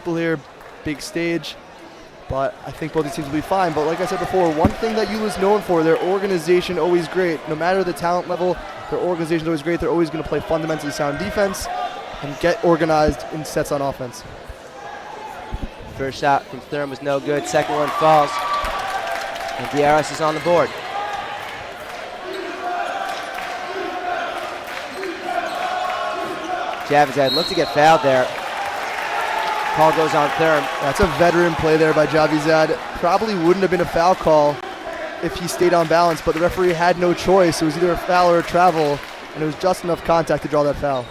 people here, big stage. But I think both these teams will be fine. But like I said before, one thing that YULA is known for, their organization always great. No matter the talent level, their organization is always great. They're always going to play fundamentally sound defense and get organized in sets on offense. First shot from Thurm was no good. Second one falls. And DRS is on the board. Javizad looks to get fouled there. Call goes on Thurm. That's a veteran play there by Javizad. Probably wouldn't have been a foul call if he stayed on balance, but the referee had no choice. It was either a foul or a travel, and it was just enough contact to draw that foul.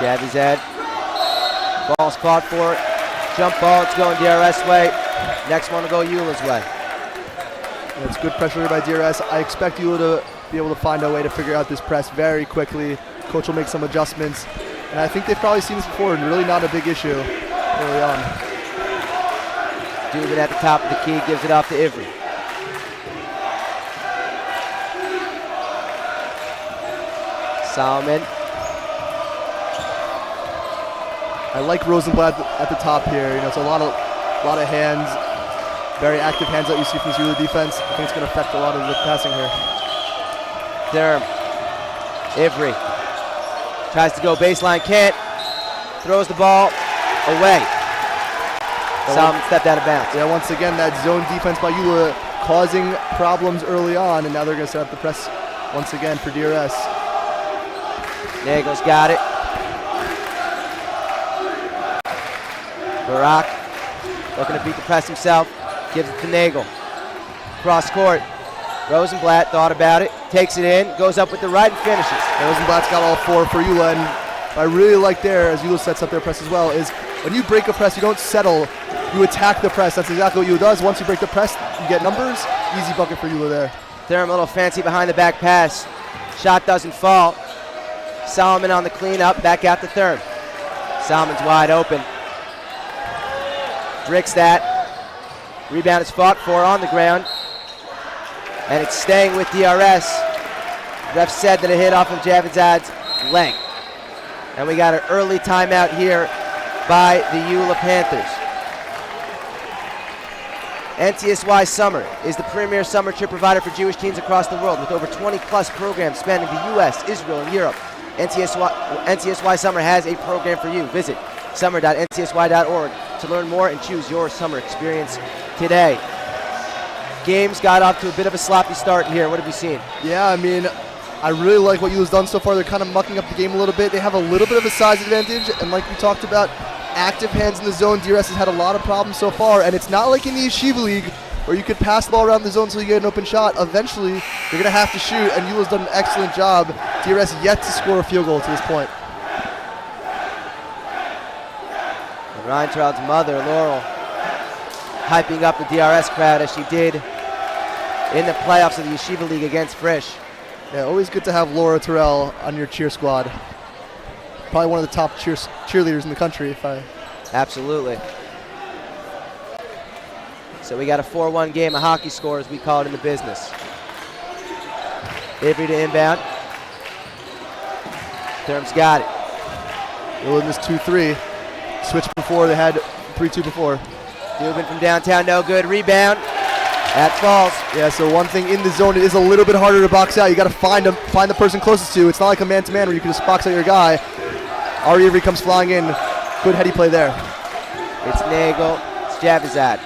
Javizad. Ball's fought for. Jump ball, it's going DRS way. Next one will go YULA's way. It's good pressure by DRS. I expect YULA to be able to find a way to figure out this press very quickly. Coach will make some adjustments. And I think they've probably seen this before and really not a big issue early on. Dubin at the top of the key, gives it off to Ivry. Solomon. I like Rosenblatt at the top here. You know, it's a lot of hands, very active hands that you see from this YULA defense. I think it's going to affect a lot of the passing here. Thurm. Ivry tries to go baseline, can't. Throws the ball away. Solomon stepped out of bounds. Yeah, once again, that zone defense by YULA causing problems early on, and now they're going to set up the press once again for DRS. Nagel's got it. Barak looking to beat the press himself. Gives it to Nagel. Cross court. Rosenblatt thought about it, takes it in, goes up with the right and finishes. Rosenblatt's got all four for YULA, and what I really like there, as YULA sets up their press as well, is when you break a press, you don't settle, you attack the press. That's exactly what YULA does. Once you break the press, you get numbers. Easy bucket for YULA there. Thurm a little fancy behind the back pass. Shot doesn't fall. Solomon on the cleanup, back out to Thurm. Solomon's wide open. Bricks that. Rebound is fought for on the ground. And it's staying with DRS. Ref said that it hit off of Javizad's leg. And we got an early timeout here by the YULA Panthers. NTSY Summer is the premier summer trip provider for Jewish teens across the world with over 20 plus programs spanning the US, Israel, and Europe. NTSY Summer has a program for you. Visit summer.ntsy.org to learn more and choose your summer experience today. Games got off to a bit of a sloppy start here. What have you seen? Yeah, I mean, I really like what YULA's done so far. They're kind of mucking up the game a little bit. They have a little bit of a size advantage, and like we talked about, active hands in the zone. DRS has had a lot of problems so far, and it's not like in the Yeshiva League where you could pass the ball around the zone until you get an open shot. Eventually, you're going to have to shoot, and YULA's done an excellent job. DRS yet to score a field goal to this point. And Reintraud's mother, Laurel, hyping up the DRS crowd as she did in the playoffs of the Yeshiva League against Frisch. Yeah, always good to have Laura Terrell on your cheer squad. Probably one of the top cheerleaders in the country. Absolutely. So we got a 4-1 game of hockey score, as we call it in the business. Ivry to inbound. Thurm's got it. YULA in this 2-3. Switched before, they had 3-2 before. Dubin from downtown, no good. Rebound. That falls. Yeah, so one thing in the zone, it is a little bit harder to box out. You got to find the person closest to. It's not like a man-to-man where you can just box out your guy. Ari Ivry comes flying in. Good heady play there. It's Nagel. It's Javizad.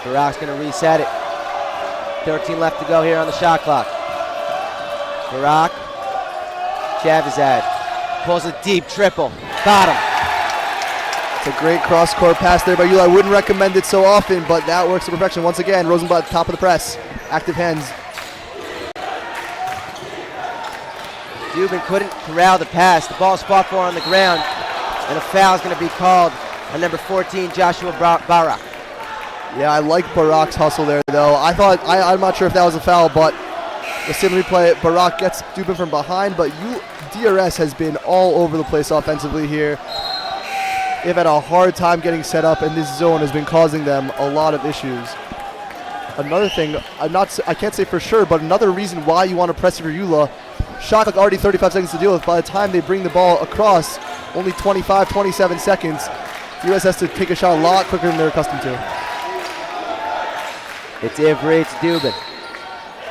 Barak's going to reset it. 13 left to go here on the shot clock. Barak. Javizad pulls a deep triple. Got him. It's a great cross-court pass there by YULA. I wouldn't recommend it so often, but that works to perfection. Once again, Rosenblatt, top of the press. Active hands. Dubin couldn't corral the pass. The ball's fought for on the ground, and a foul is going to be called on number 14, Joshua Barak. Yeah, I like Barak's hustle there, though. I'm not sure if that was a foul, but the sim replay, Barak gets Dubin from behind, but DRS has been all over the place offensively here. they've had a hard time getting set up, and this zone has been causing them a lot of issues. Another thing, I can't say for sure, but another reason why you want to press your YULA, shot clock already 35 seconds to deal with. By the time they bring the ball across, only 25, 27 seconds. The US has to take a shot a lot quicker than they're accustomed to. It's Ivry, it's Dubin.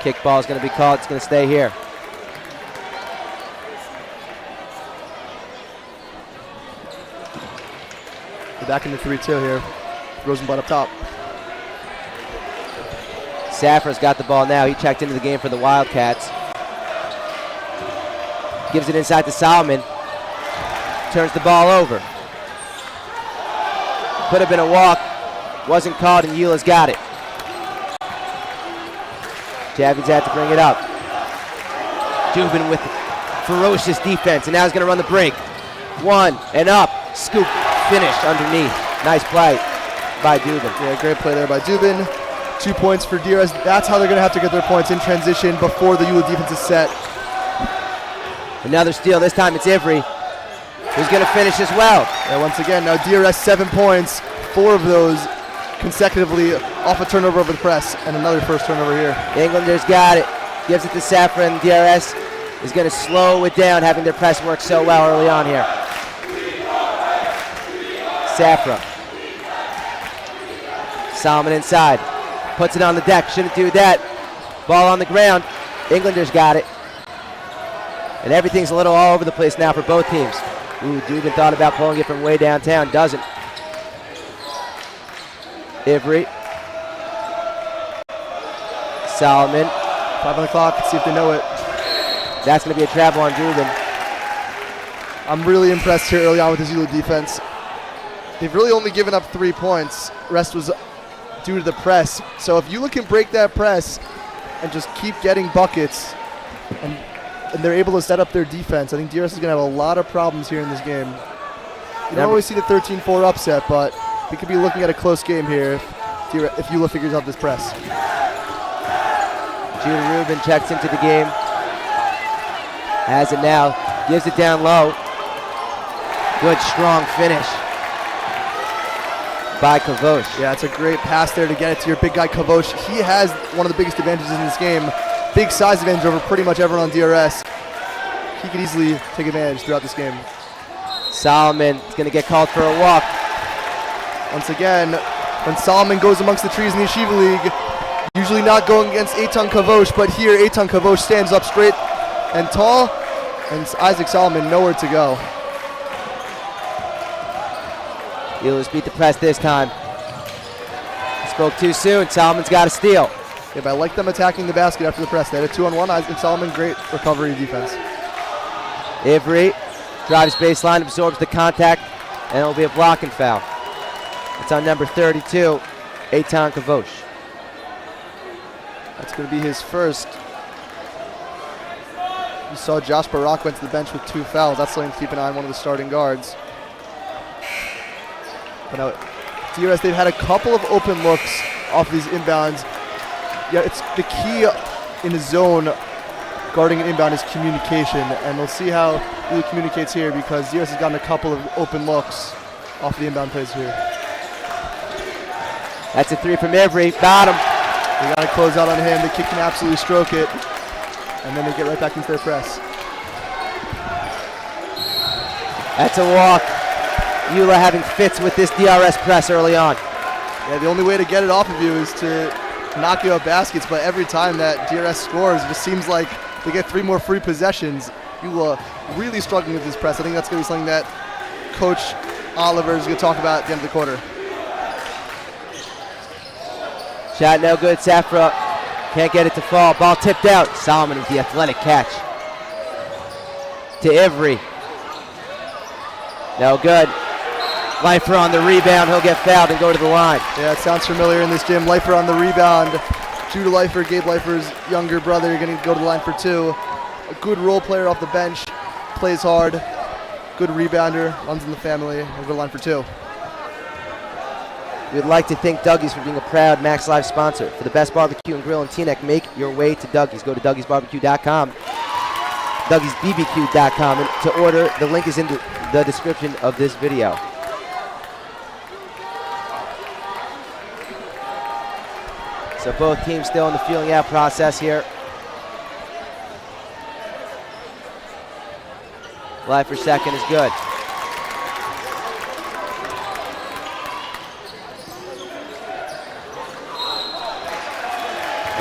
Kickball is going to be called, it's going to stay here. We're back in the 3-2 here. Rosenblatt up top. Safra's got the ball now. He checked into the game for the Wildcats. Gives it inside to Solomon. Turns the ball over. Could have been a walk. Wasn't called, and YULA's got it. Javins had to bring it up. Dubin with ferocious defense, and now he's going to run the break. One, and up. Scoop, finish underneath. Nice play by Dubin. Yeah, great play there by Dubin. 2 points for DRS. That's how they're going to have to get their points in transition before the YULA defense is set. Another steal. This time it's Ivry, who's going to finish as well. And once again, now DRS 7 points, 4 of those consecutively off a turnover over the press, and another first turnover here. Englander's got it. Gives it to Safra, and DRS is going to slow it down, having their press work so well early on here. Safra. Solomon inside. Puts it on the deck. Shouldn't do that. Ball on the ground. Englander's got it. And everything's a little all over the place now for both teams. Ooh, Dubin thought about pulling it from way downtown. Doesn't. Ivry. Solomon. 5 on the clock. Let's see if they know it. That's going to be a travel on Dubin. I'm really impressed here early on with this YULA defense. They've really only given up 3 points. Rest was due to the press. So if YULA can break that press and just keep getting buckets, and they're able to set up their defense, I think DRS is going to have a lot of problems here in this game. You don't always see the 13-4 upset, but we could be looking at a close game here if YULA figures out this press. Judah Rubin checks into the game. Has it now. Gives it down low. Good, strong finish by Kavosh. Yeah, it's a great pass there to get it to your big guy Kavosh. He has one of the biggest advantages in this game. Big size advantage over pretty much everyone on DRS. He could easily take advantage throughout this game. Solomon is going to get called for a walk. Once again, when Solomon goes amongst the trees in the Yeshiva League, usually not going against Eitan Kavosh, but here Eitan Kavosh stands up straight and tall, and Isaac Solomon nowhere to go. YULA's beat the press this time. Spoke too soon. Solomon's got a steal. Yeah, but I like them attacking the basket after the press. They had a 2-on-1. Isaac Solomon, great recovery defense. Ivry drives baseline, absorbs the contact, and it'll be a blocking foul. It's on number 32, Eitan Kavosh. That's going to be his first. You saw Josh Barak went to the bench with 2 fouls. That's something to keep an eye on, one of the starting guards. But now, DRS, they've had a couple of open looks off these inbounds. Yeah, it's the key in the zone guarding an inbound is communication, and we'll see how he communicates here because DRS has gotten a couple of open looks off the inbound plays here. That's a 3 from Ivry. Bottom. They got to close out on him. The kid can absolutely stroke it, and then they get right back into their press. That's a walk. YULA having fits with this DRS press early on. Yeah, the only way to get it off of you is to knock you out baskets, but every time that DRS scores, it just seems like they get 3 more free possessions. YULA really struggling with this press. I think that's going to be something that Coach Oliver is going to talk about at the end of the quarter. Shot no good. Safra can't get it to fall. Ball tipped out. Solomon with the athletic catch. To Ivry. No good. Leifer on the rebound. He'll get fouled and go to the line. Yeah, it sounds familiar in this gym. Leifer on the rebound. Judah Leifer, Gabe Leifer's younger brother, going to go to the line for 2. A good role player off the bench. Plays hard. Good rebounder. Runs in the family. He'll go to the line for 2. We'd like to thank Dougie's for being a proud Max Live sponsor. For the best barbecue and grill in Teaneck, make your way to Dougie's. Go to Dougie'sBarbecue.com, Dougie'sBBQ.com, and to order, the link is in the description of this video. So both teams still in the feeling out process here. Life for second is good.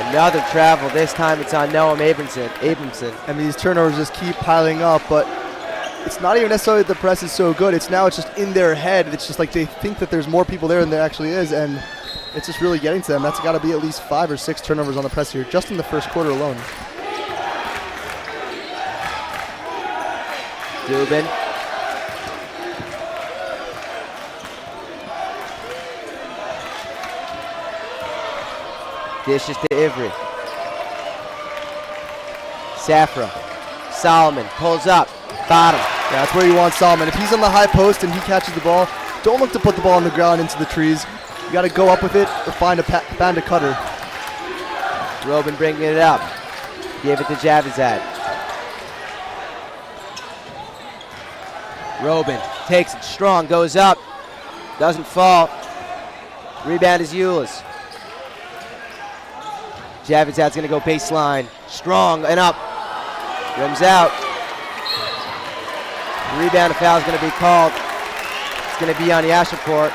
Another travel. This time it's on Noam Abramson. I mean, these turnovers just keep piling up, but it's not even necessarily that the press is so good. It's just in their head. It's just like they think that there's more people there than there actually is, and it's just really getting to them. That's got to be at least 5 or 6 turnovers on the press here, just in the first quarter alone. Dubin. Dishes to Ivry. Safra. Solomon pulls up. Bottom. Yeah, that's where you want Solomon. If he's on the high post and he catches the ball, don't look to put the ball on the ground into the trees. You got to go up with it or find a cutter. Robin bringing it up. Give it to Javizad. Robin takes it strong, goes up, doesn't fall. Rebound is YULA's. Javizad's going to go baseline. Strong and up. Rims out. Rebound, a foul is going to be called. It's going to be on Yashaport.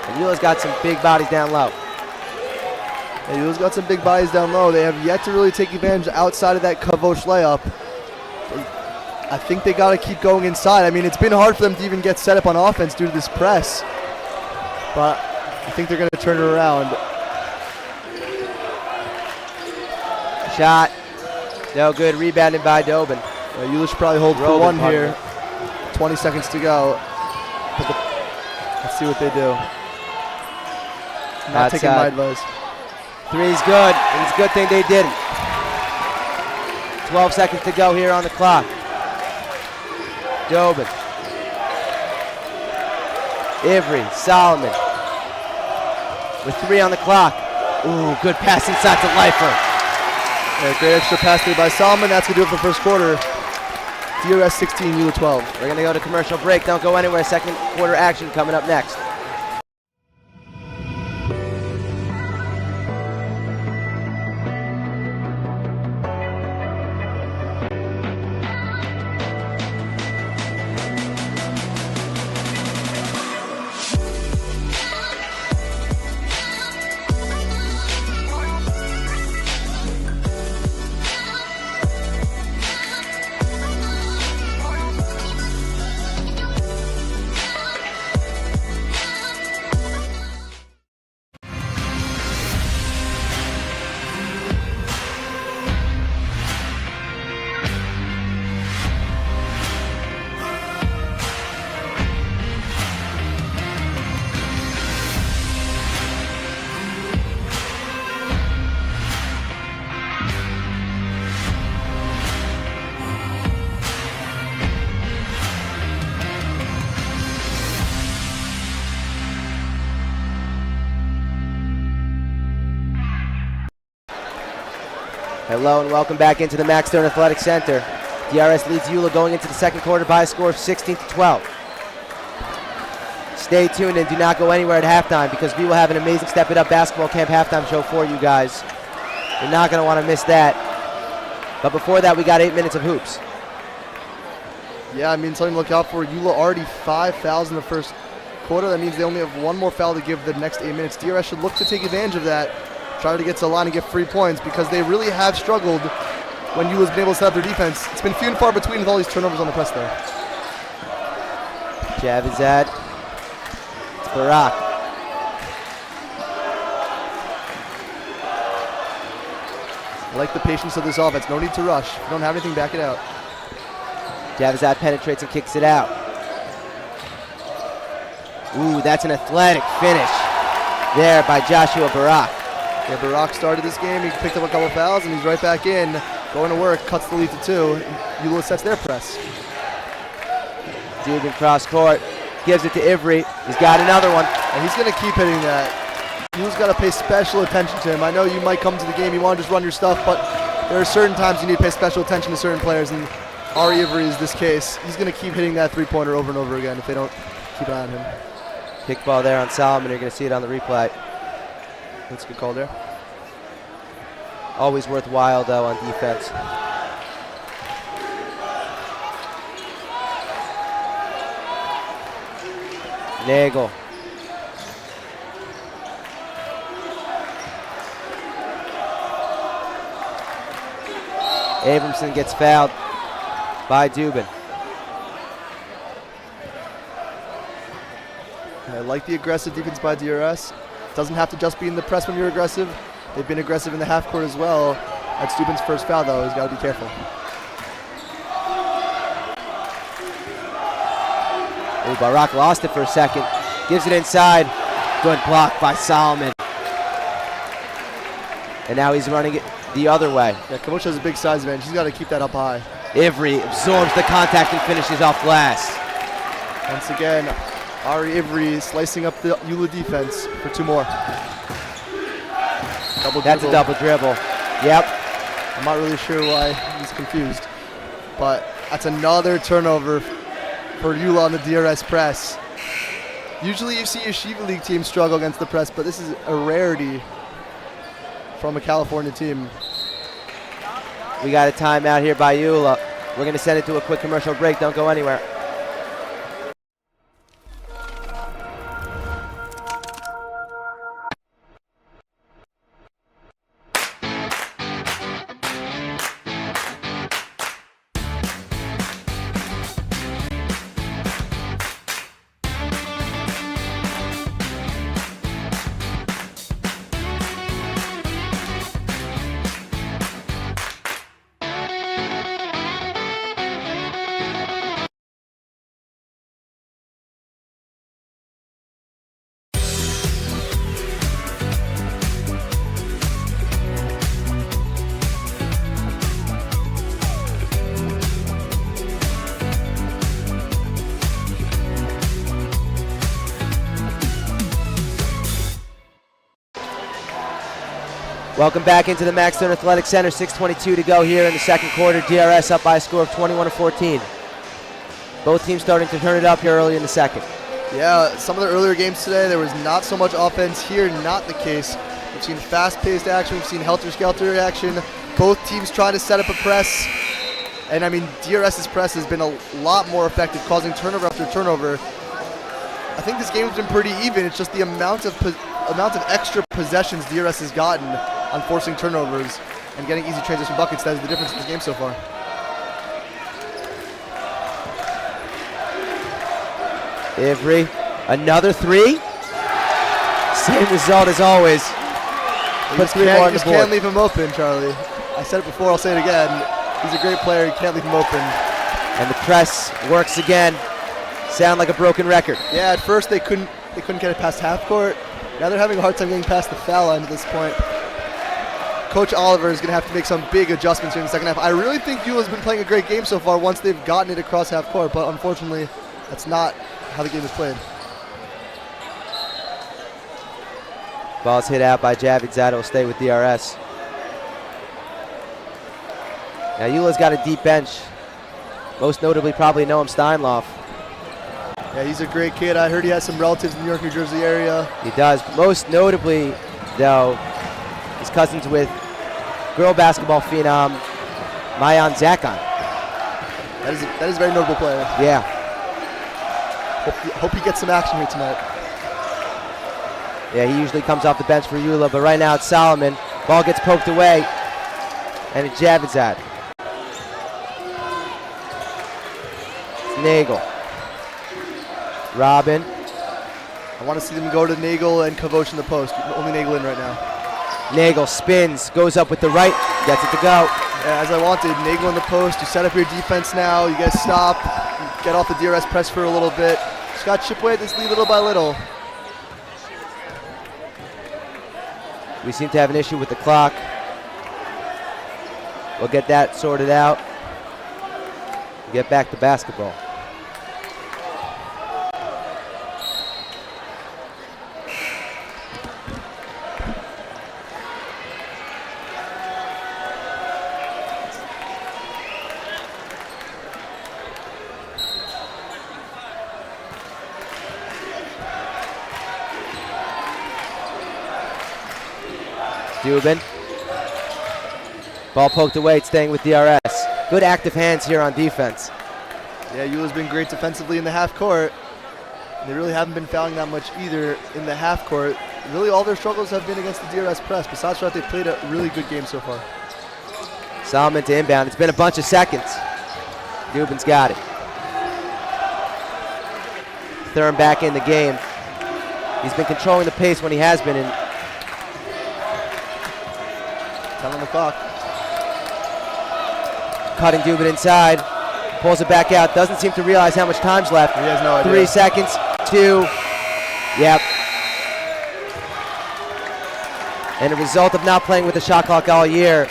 And YULA's got some big bodies down low. Yeah, YULA's got some big bodies down low. They have yet to really take advantage outside of that Kavosh layup. I think they got to keep going inside. I mean, it's been hard for them to even get set up on offense due to this press. But I think they're going to turn it around. Shot. No good. Rebounded by Dobin. YULA should probably hold for one here. 20 seconds to go. Let's see what they do. Not taking my advice. Three's good, and it's a good thing they didn't. 12 seconds to go here on the clock. Dobin. Ivry, Solomon. With 3 on the clock. Ooh, good pass inside to Lifer. Yeah, great extra pass there by Solomon. That's going to do it for the first quarter. DRS 16, YULA 12. We're going to go to commercial break. Don't go anywhere. Second quarter action coming up next. Hello and welcome back into the Max Stern Athletic Center. DRS leads YULA going into the second quarter by a score of 16-12. Stay tuned and do not go anywhere at halftime because we will have an amazing Step It Up basketball camp halftime show for you guys. You're not going to want to miss that. But before that, we got 8 minutes of hoops. Yeah, I mean, something to look out for. YULA already 5 fouls in the first quarter. That means they only have 1 more foul to give the next 8 minutes. DRS should look to take advantage of that. Try to get to the line and get free points because they really have struggled when YULA's been able to set up their defense. It's been few and far between with all these turnovers on the press there. Javizad. It's Barak. I like the patience of this offense. No need to rush. If you don't have anything, back it out. Javizad penetrates and kicks it out. Ooh, that's an athletic finish there by Joshua Barak. Yeah, Barak started this game. He picked up a couple fouls, and he's right back in. Going to work, cuts the lead to 2. YULA sets their press. Dubin cross court, gives it to Ivry. He's got another one. And he's going to keep hitting that. YULA's got to pay special attention to him. I know you might come to the game, you want to just run your stuff, but there are certain times you need to pay special attention to certain players, and Ari Ivry is this case. He's going to keep hitting that three-pointer over and over again if they don't keep an eye on him. Kickball there on Solomon. You're going to see it on the replay. That's a good call there. Always worthwhile, though, on defense. Nagel. Abramson gets fouled by Dubin. I like the aggressive defense by DRS. Doesn't have to just be in the press when you're aggressive. They've been aggressive in the half court as well. That's Dubin's first foul, though. He's got to be careful. Ooh, Barak lost it for a second. Gives it inside. Good block by Solomon. And now he's running it the other way. Yeah, Kavoch has a big size advantage. He's got to keep that up high. Ivry absorbs the contact and finishes off glass. Once again, Ari Ivry slicing up the YULA defense for 2 more. That's a double dribble. Yep. I'm not really sure why he's confused. But that's another turnover for YULA on the DRS press. Usually you see Yeshiva League teams struggle against the press, but this is a rarity from a California team. We got a timeout here by YULA. We're going to send it to a quick commercial break. Don't go anywhere. Welcome back into the Max Stone Athletic Center. 6:22 to go here in the second quarter. DRS up by a score of 21-14. Both teams starting to turn it up here early in the second. Yeah, some of the earlier games today, there was not so much offense. Here, not the case. We've seen fast-paced action. We've seen helter-skelter action. Both teams trying to set up a press. And, I mean, DRS's press has been a lot more effective, causing turnover after turnover. I think this game has been pretty even. It's just the amount of extra possessions DRS has gotten on forcing turnovers and getting easy transition buckets. That is the difference in this game so far. Ivry, another 3. Same result as always. Put 3 more on the board. You just can't leave him open, Charlie. I said it before, I'll say it again. He's a great player, you can't leave him open. And the press works again. Sound like a broken record. Yeah, at first they couldn't get it past half court. Now they're having a hard time getting past the foul line at this point. Coach Oliver is going to have to make some big adjustments here in the second half. I really think YULA has been playing a great game so far once they've gotten it across half court, but unfortunately, that's not how the game is played. Ball's hit out by Javid Zad. Will stay with DRS. Now YULA's got a deep bench. Most notably, probably Noam Steinloff. Yeah, he's a great kid. I heard he has some relatives in the New York, New Jersey area. He does. Most notably, though, he's cousins with girl basketball phenom Mayan Zakon. That is a very notable player. Yeah. Hope he gets some action here tonight. Yeah, he usually comes off the bench for YULA, but right now it's Solomon. Ball gets poked away, and it's Javidzad. It's Nagel. Robin. I want to see them go to Nagel and Kavoch in the post. Only Nagel in right now. Nagel spins, goes up with the right, gets it to go. Yeah, as I wanted, Nagel in the post. You set up your defense now. You guys stop. You get off the DRS press for a little bit. Just got to chip away at this lead little by little. We seem to have an issue with the clock. We'll get that sorted out. Get back to basketball. Dubin. Ball poked away, it's staying with DRS. Good active hands here on defense. Yeah, YULA's been great defensively in the half court. They really haven't been fouling that much either in the half court. Really all their struggles have been against the DRS press. Besides that, they've played a really good game so far. Solomon to inbound. It's been a bunch of seconds. Dubin's got it. Thurm back in the game. He's been controlling the pace when he has been in. 10 on the clock. Cutting Dubin inside. Pulls it back out. Doesn't seem to realize how much time's left. He has no idea. 3 seconds. 2. Yep. And a result of not playing with the shot clock all year.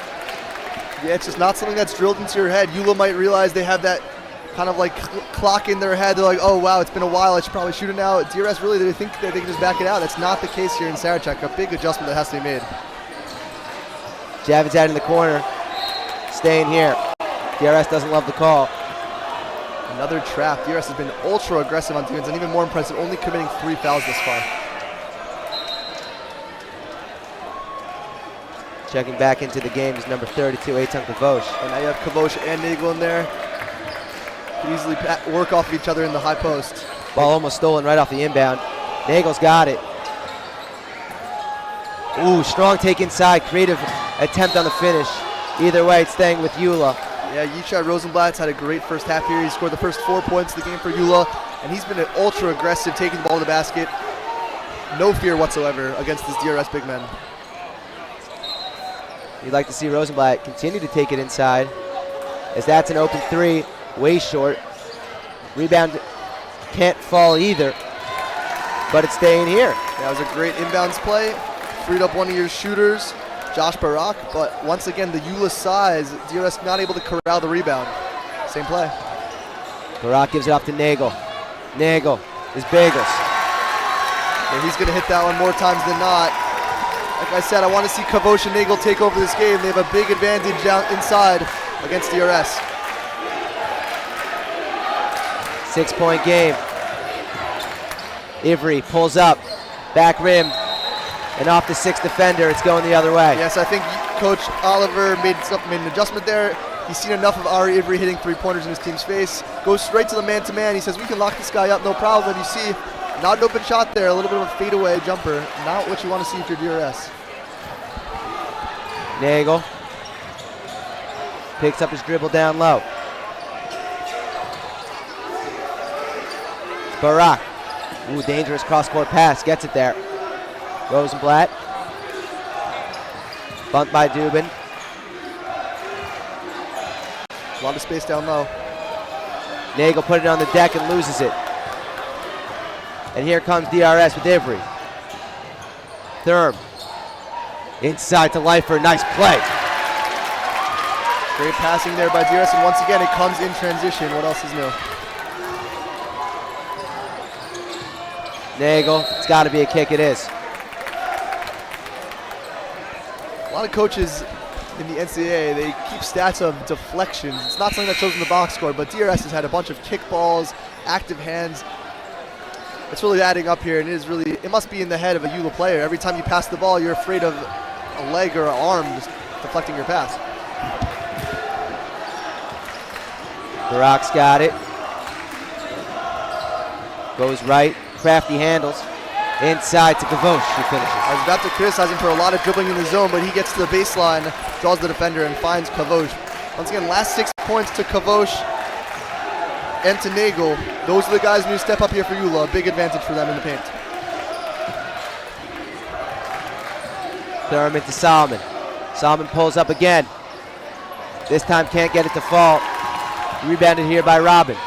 Yeah, it's just not something that's drilled into your head. YULA might realize they have that kind of like clock in their head. They're like, oh wow, it's been a while, I should probably shoot it now. DRS really, they think that they can just back it out. That's not the case here in Sarachek. A big adjustment that has to be made. Javid's out in the corner. Staying here. DRS doesn't love the call. Another trap. DRS has been ultra aggressive on defense and even more impressive, only committing 3 fouls this far. Checking back into the game is number 32, Eitan Kavosh. And now you have Kavosh and Nagel in there. Can easily work off of each other in the high post. Ball almost stolen right off the inbound. Nagel's got it. Ooh, strong take inside. Creative attempt on the finish. Either way, it's staying with YULA. Yeah, Yichai Rosenblatt's had a great first half here. He scored the first 4 points of the game for YULA, and he's been ultra aggressive, taking the ball to the basket. No fear whatsoever against this DRS big man. You'd like to see Rosenblatt continue to take it inside, as that's an open 3, way short. Rebound can't fall either, but it's staying here. That was a great inbounds play. Freed up one of your shooters, Josh Barak, but once again, the YULA size, DRS not able to corral the rebound. Same play. Barak gives it off to Nagel. Nagel is bagels. And he's going to hit that one more times than not. Like I said, I want to see Kavosh and Nagel take over this game. They have a big advantage out inside against DRS. 6-point game. Ivry pulls up, back rim, and off the 6th defender. It's going the other way. Yes, I think Coach Oliver made an adjustment there. He's seen enough of Ari Ivry hitting 3-pointers in his team's face. Goes straight to the man-to-man. He says, we can lock this guy up, no problem. And you see, not an open shot there, a little bit of a fadeaway jumper. Not what you want to see if you're DRS. Nagel picks up his dribble down low. Barak. Ooh, dangerous cross-court pass. Gets it there. Rosenblatt. Bunt by Dubin. A lot of space down low. Nagel put it on the deck and loses it. And here comes DRS with Ivry. Thurm. Inside to Leifer. Nice play. Great passing there by DRS, and once again, it comes in transition. What else is new? Nagel. It's got to be a kick. It is. A lot of coaches in the NCAA, they keep stats of deflections. It's not something that shows in the box score, but DRS has had a bunch of kickballs, active hands. It's really adding up here, and it must be in the head of a YULA player. Every time you pass the ball, you're afraid of a leg or an arm just deflecting your pass. Barak's got it. Goes right. Crafty handles. Inside to Kavosh. He finishes. I was about to criticize him for a lot of dribbling in the zone, but he gets to the baseline, draws the defender, and finds Kavosh. Once again, last 6 points to Kavosh and to Nagel. Those are the guys who step up here for YULA. A big advantage for them in the paint. Thurm into Solomon. Solomon pulls up again. This time can't get it to fall. Rebounded here by Robin,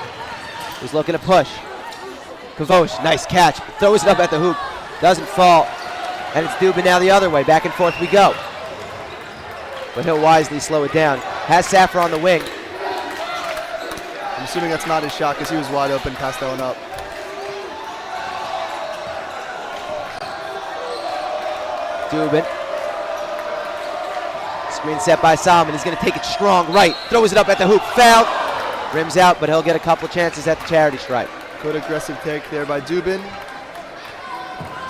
who's looking to push. Kavosh, nice catch. Throws it up at the hoop. Doesn't fall. And it's Dubin now the other way. Back and forth we go. But he'll wisely slow it down. Has Safra on the wing. I'm assuming that's not his shot because he was wide open, passed that one up. Dubin. Screen set by Solomon. He's going to take it strong right. Throws it up at the hoop. Foul. Rims out, but he'll get a couple chances at the charity stripe. Good aggressive take there by Dubin.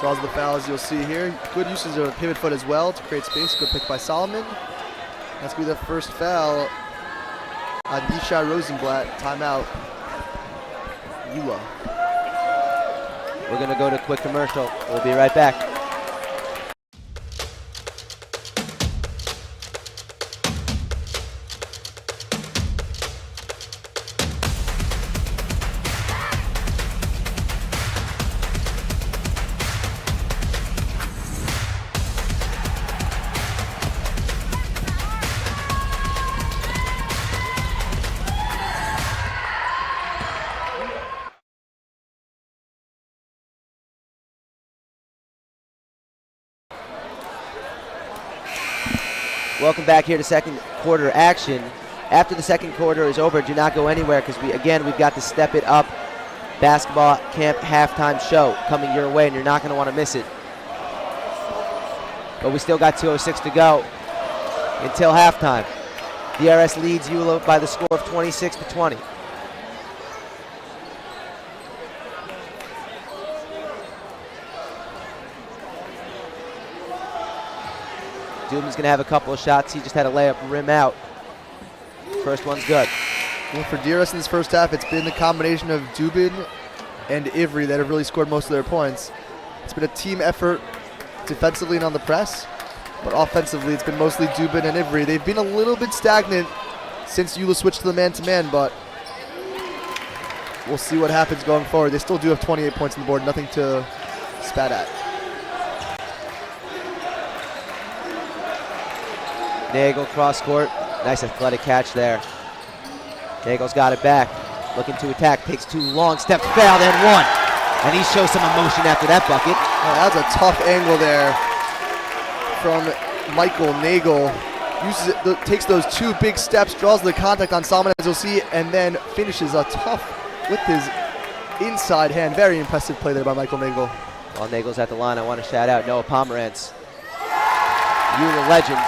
Draws the foul, as you'll see here. Good usage of a pivot foot as well to create space. Good pick by Solomon. That's going to be the first foul on Yishai Rosenblatt. Timeout. YULA. We're going to go to a quick commercial. We'll be right back. Welcome back here to second quarter action. After the second quarter is over, do not go anywhere because we've got the Step It Up basketball camp halftime show coming your way, and you're not going to want to miss it. But we still got 2:06 to go until halftime. DRS leads YULA by the score of 26-20. Dubin's going to have a couple of shots. He just had a layup rim out. First one's good. Well, for DRS in this first half, it's been the combination of Dubin and Ivry that have really scored most of their points. It's been a team effort defensively and on the press, but offensively it's been mostly Dubin and Ivry. They've been a little bit stagnant since YULA switched to the man-to-man, but we'll see what happens going forward. They still do have 28 points on the board, nothing to spat at. Nagel cross court. Nice athletic catch there. Nagel's got it back. Looking to attack. Takes two long steps. Fouled and one. And he shows some emotion after that bucket. That's a tough angle there from Michael Nagel. Uses it, takes those two big steps, draws the contact on Solomon, as you'll see, and then finishes a tough with his inside hand. Very impressive play there by Michael Nagel. While Nagel's at the line, I want to shout out Noah Pomerantz, YULA legend.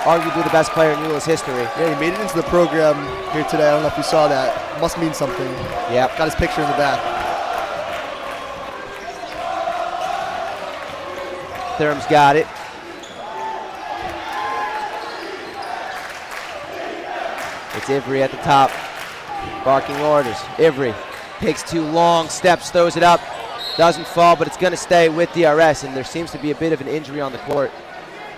Arguably the best player in YULA's history. Yeah, he made it into the program here today. I don't know if you saw that. Must mean something. Yep. Got his picture in the back. Thurm's got it. It's Ivry at the top. Barking orders. Ivry takes two long steps, throws it up. Doesn't fall, but it's going to stay with DRS, and there seems to be a bit of an injury on the court.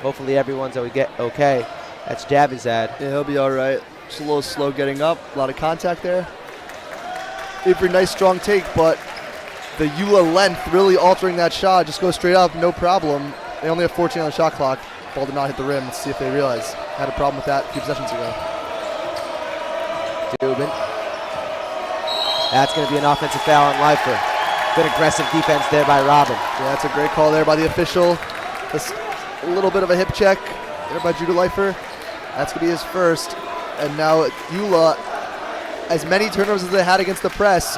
Hopefully everyone's okay. That's Javizad. Yeah, he'll be all right. Just a little slow getting up. A lot of contact there. Ivry, nice strong take, but the YULA length really altering that shot. Just go straight up, no problem. They only have 14 on the shot clock. Ball did not hit the rim. Let's see if they realize. Had a problem with that a few possessions ago. Dubin. That's going to be an offensive foul on Leifer. Good aggressive defense there by Robin. Yeah, that's a great call there by the official. Just a little bit of a hip check there by Judah Leifer. That's going to be his first. And now YULA, as many turnovers as they had against the press,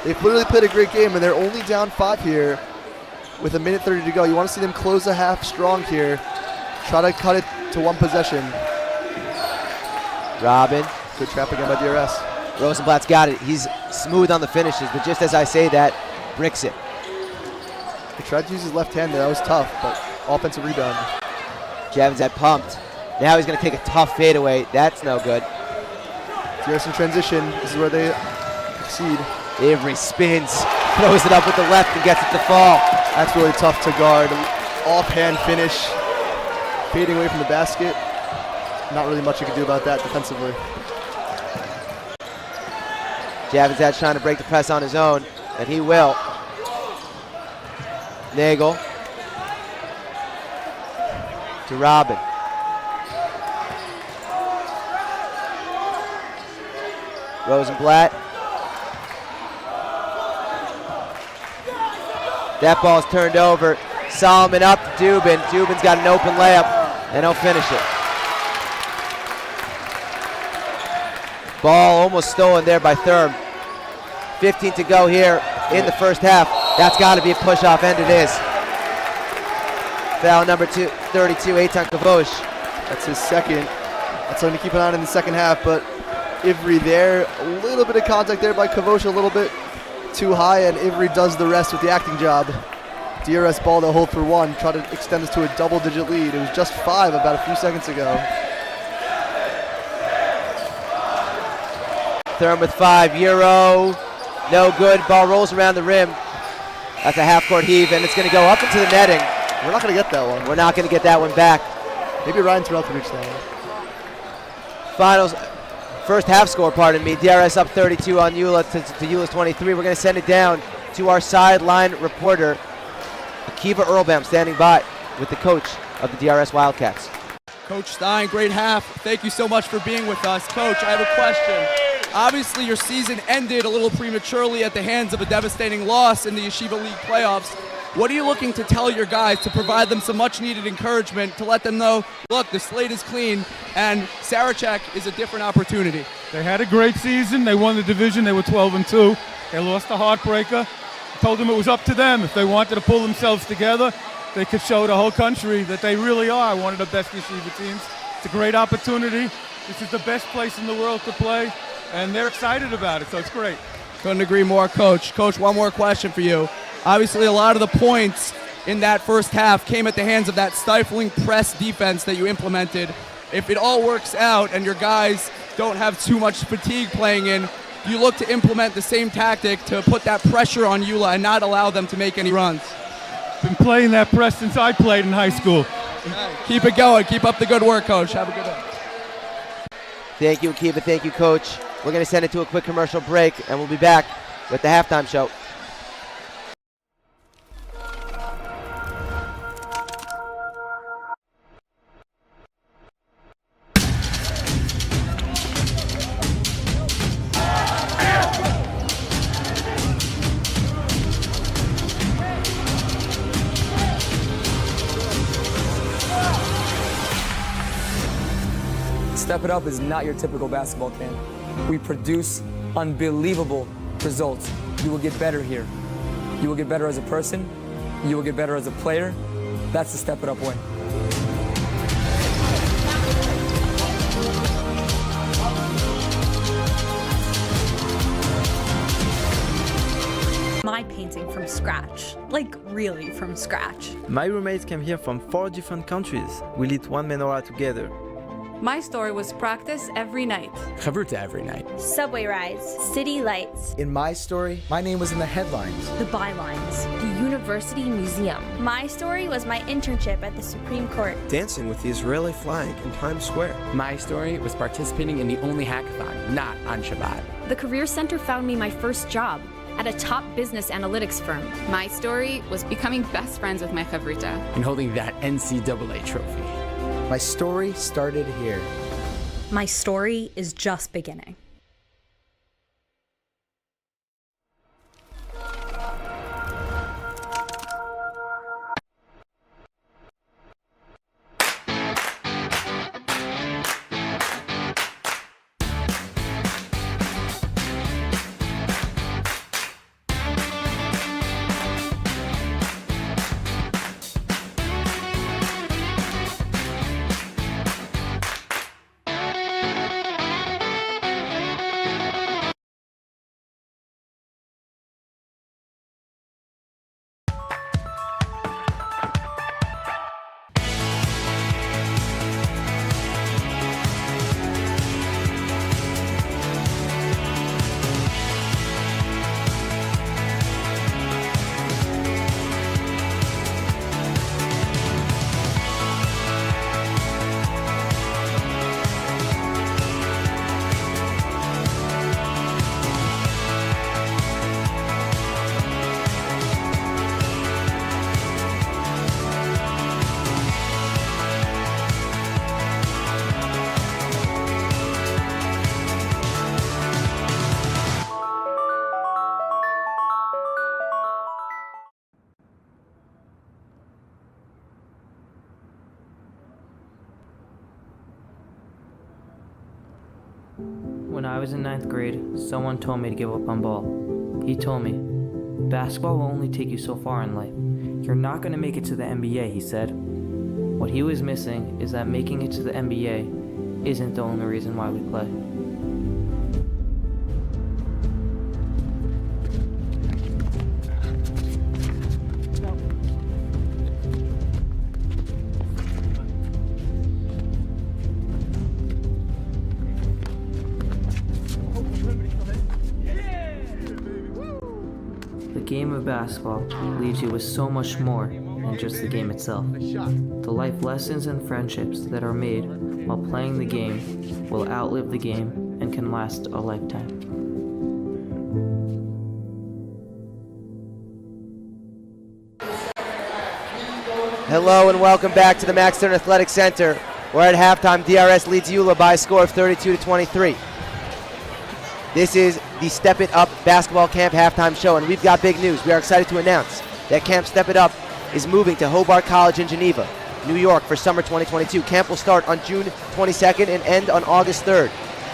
they've literally played a great game, and they're only down 5 here with 1:30 to go. You want to see them close the half strong here. Try to cut it to one possession. Robin. Good trap again by DRS. Rosenblatt's got it. He's smooth on the finishes, but just as I say that, bricks it. He tried to use his left hand there. That was tough, but offensive rebound. Javizad pumped. Now he's going to take a tough fadeaway. That's no good. DRS in transition. This is where they succeed. Ivry spins, throws it up with the left and gets it to fall. That's really tough to guard. Offhand finish. Fading away from the basket. Not really much you can do about that defensively. Javizad's trying to break the press on his own, and he will. Nagel to Robin. Rosenblatt. That ball's turned over. Solomon up to Dubin. Dubin's got an open layup, and he'll finish it. Ball almost stolen there by Thurm. 15 to go here in the first half. That's got to be a push-off, and it is. Foul number 32, Eitan Kavosh. That's his second. That's something to keep an eye on in the second half, but Ivry there. A little bit of contact there by Kavosh, a little bit too high, and Ivry does the rest with the acting job. DRS ball to hold for one, try to extend this to a double-digit lead. It was just 5 about a few seconds ago. Thurm with 5, Euro, no good. Ball rolls around the rim. That's a half-court heave, and it's going to go up into the netting. We're not going to get that one. We're not going to get that one back. Maybe Ryan Terrell can reach that one. Finals, first half score, pardon me. DRS up 32 on YULA to YULA's 23. We're going to send it down to our sideline reporter, Akiva Earlbaum, standing by with the coach of the DRS Wildcats. Coach Stein, great half. Thank you so much for being with us. Coach, I have a question. Obviously, your season ended a little prematurely at the hands of a devastating loss in the Yeshiva League playoffs. What are you looking to tell your guys to provide them some much-needed encouragement to let them know, look, the slate is clean and Sarachek is a different opportunity? They had a great season. They won the division. They were 12-2. They lost a heartbreaker. Told them it was up to them. If they wanted to pull themselves together, they could show the whole country that they really are one of the best Yeshiva teams. It's a great opportunity. This is the best place in the world to play, and they're excited about it, so it's great. Couldn't agree more, Coach. Coach, one more question for you. Obviously, a lot of the points in that first half came at the hands of that stifling press defense that you implemented. If it all works out and your guys don't have too much fatigue playing in, do you look to implement the same tactic to put that pressure on YULA and not allow them to make any runs? Been playing that press since I played in high school. Keep it going. Keep up the good work, Coach. Have a good day. Thank you, Akiva. Thank you, Coach. We're going to send it to a quick commercial break, and we'll be back with the halftime show. Step It Up is not your typical basketball camp. We produce unbelievable results. You will get better here. You will get better as a person. You will get better as a player. That's the Step It Up way. My painting from scratch, like really from scratch. My roommates came here from 4 different countries. We lit one menorah together. My story was practice every night. Chavruta every night. Subway rides, city lights. In my story, my name was in the headlines. The bylines. The University Museum. My story was my internship at the Supreme Court. Dancing with the Israeli flag in Times Square. My story was participating in the only hackathon, not on Shabbat. The Career Center found me my first job at a top business analytics firm. My story was becoming best friends with my chavruta. And holding that NCAA trophy. My story started here. My story is just beginning. When I was in 9th grade, someone told me to give up on ball. He told me, basketball will only take you so far in life. You're not going to make it to the NBA, he said. What he was missing is that making it to the NBA isn't the only reason why we play. of basketball leaves you with so much more than just the game itself. The life lessons and friendships that are made while playing the game will outlive the game and can last a lifetime. Hello and welcome back to the Max Stern Athletic Center, where at halftime DRS leads YULA by a score of 32-23. This is the Step It Up Basketball Camp halftime show, and we've got big news. We are excited to announce that Camp Step It Up is moving to Hobart College in Geneva, New York for summer 2022. Camp will start on June 22nd and end on August 3rd.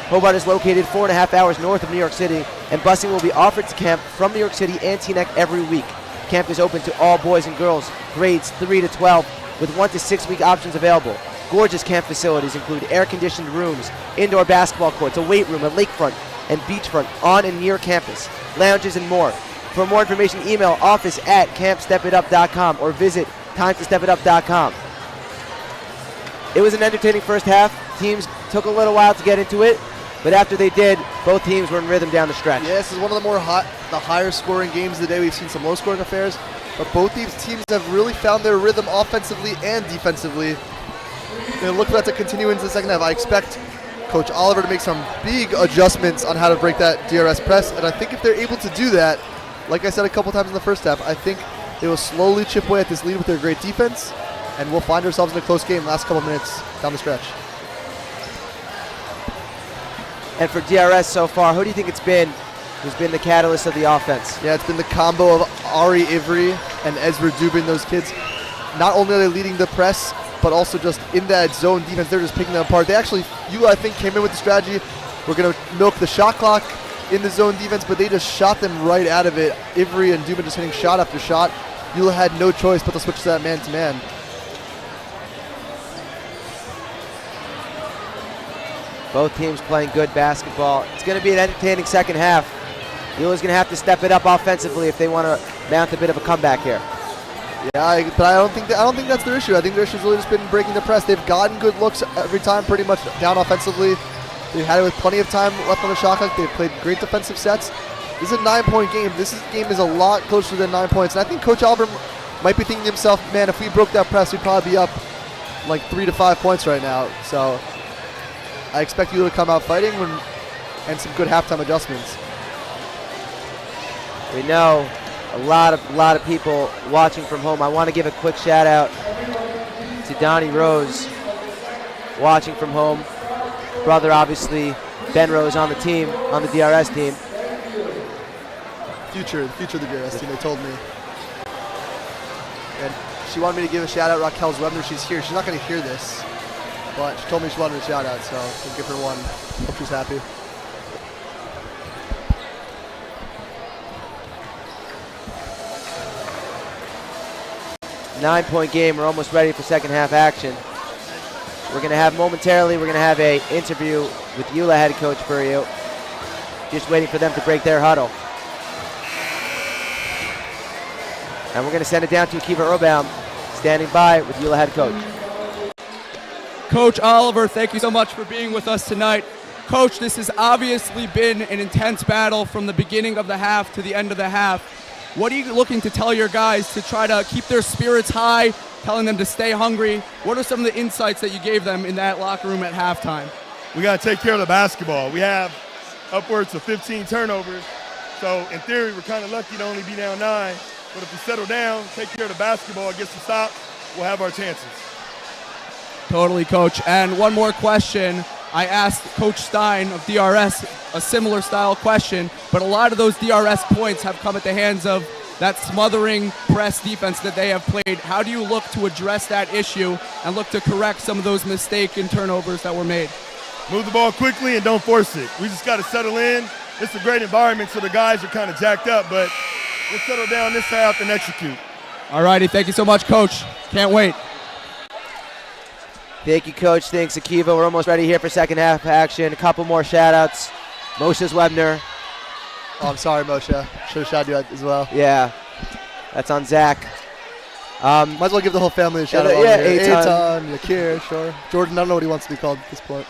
Hobart is located 4.5 hours north of New York City, and busing will be offered to camp from New York City and Teaneck every week. Camp is open to all boys and girls, grades 3 to 12, with 1 to 6 week options available. Gorgeous camp facilities include air-conditioned rooms, indoor basketball courts, a weight room, a lakefront, and beachfront on and near campus, lounges, and more. For more information, email office@campstepitup.com or visit timetostepitup.com. It was an entertaining first half. Teams took a little while to get into it, but after they did, both teams were in rhythm down the stretch. Yeah, this is one of the higher scoring games of the day. We've seen some low scoring affairs, but both these teams have really found their rhythm offensively and defensively. They look for that to continue into the second half. I expect Coach Oliver to make some big adjustments on how to break that DRS press, and I think if they're able to do that, like I said a couple times in the first half, I think they will slowly chip away at this lead with their great defense, and we'll find ourselves in a close game last couple minutes down the stretch. And for DRS so far, who do you think it's been who's been the catalyst of the offense? Yeah, it's been the combo of Ari Ivry and Ezra Dubin, those kids. Not only are they leading the press, but also just in that zone defense, they're just picking them apart. They actually, YULA, I think, came in with the strategy, we're going to milk the shot clock in the zone defense, but they just shot them right out of it. Ivry and Dubin just hitting shot after shot. YULA had no choice but to switch to that man-to-man. Both teams playing good basketball. It's going to be an entertaining second half. YULA's going to have to step it up offensively if they want to mount a bit of a comeback here. Yeah, but I don't think that's their issue. I think their issue has really just been breaking the press. They've gotten good looks every time, pretty much down offensively. They've had it with plenty of time left on the shot clock. They've played great defensive sets. This is a 9-point game. Game is a lot closer than 9 points. And I think Coach Oliver might be thinking to himself, man, if we broke that press, we'd probably be up like 3 to 5 points right now. So I expect you to come out fighting and some good halftime adjustments. We know a lot of people watching from home. I want to give a quick shout out to Donnie Rose watching from home. Brother, obviously, Ben Rose on the team, on the DRS team. Future of the DRS team, they told me. And she wanted me to give a shout out Raquel Webner. She's here. She's not going to hear this, but she told me she wanted a shout out, so we'll give her one. Hope she's happy. 9-point game. We're almost ready for second half action. We're going to have an interview with YULA head coach for you. Just waiting for them to break their huddle. And we're going to send it down to Akiva Erbaum, standing by with YULA head coach. Coach Oliver, thank you so much for being with us tonight. Coach, this has obviously been an intense battle from the beginning of the half to the end of the half. What are you looking to tell your guys to try to keep their spirits high, telling them to stay hungry? What are some of the insights that you gave them in that locker room at halftime? We got to take care of the basketball. We have upwards of 15 turnovers. So in theory, we're kind of lucky to only be down 9. But if we settle down, take care of the basketball, get some stops, we'll have our chances. Totally, Coach. And one more question. I asked Coach Stein of DRS a similar style question, but a lot of those DRS points have come at the hands of that smothering press defense that they have played. How do you look to address that issue and look to correct some of those mistaken turnovers that were made? Move the ball quickly and don't force it. We just got to settle in. It's a great environment, so the guys are kind of jacked up, but we'll settle down this half and execute. All righty, thank you so much, Coach. Can't wait. Thank you, Coach. Thanks, Akiva. We're almost ready here for second half action. A couple more shout-outs. Moshe Webner. Oh, I'm sorry, Moshe. Should have shouted you out as well. Yeah, that's on Zach. Might as well give the whole family a shout-out. Yeah, Eitan, Yakir, sure. Jordan, I don't know what he wants to be called at this point.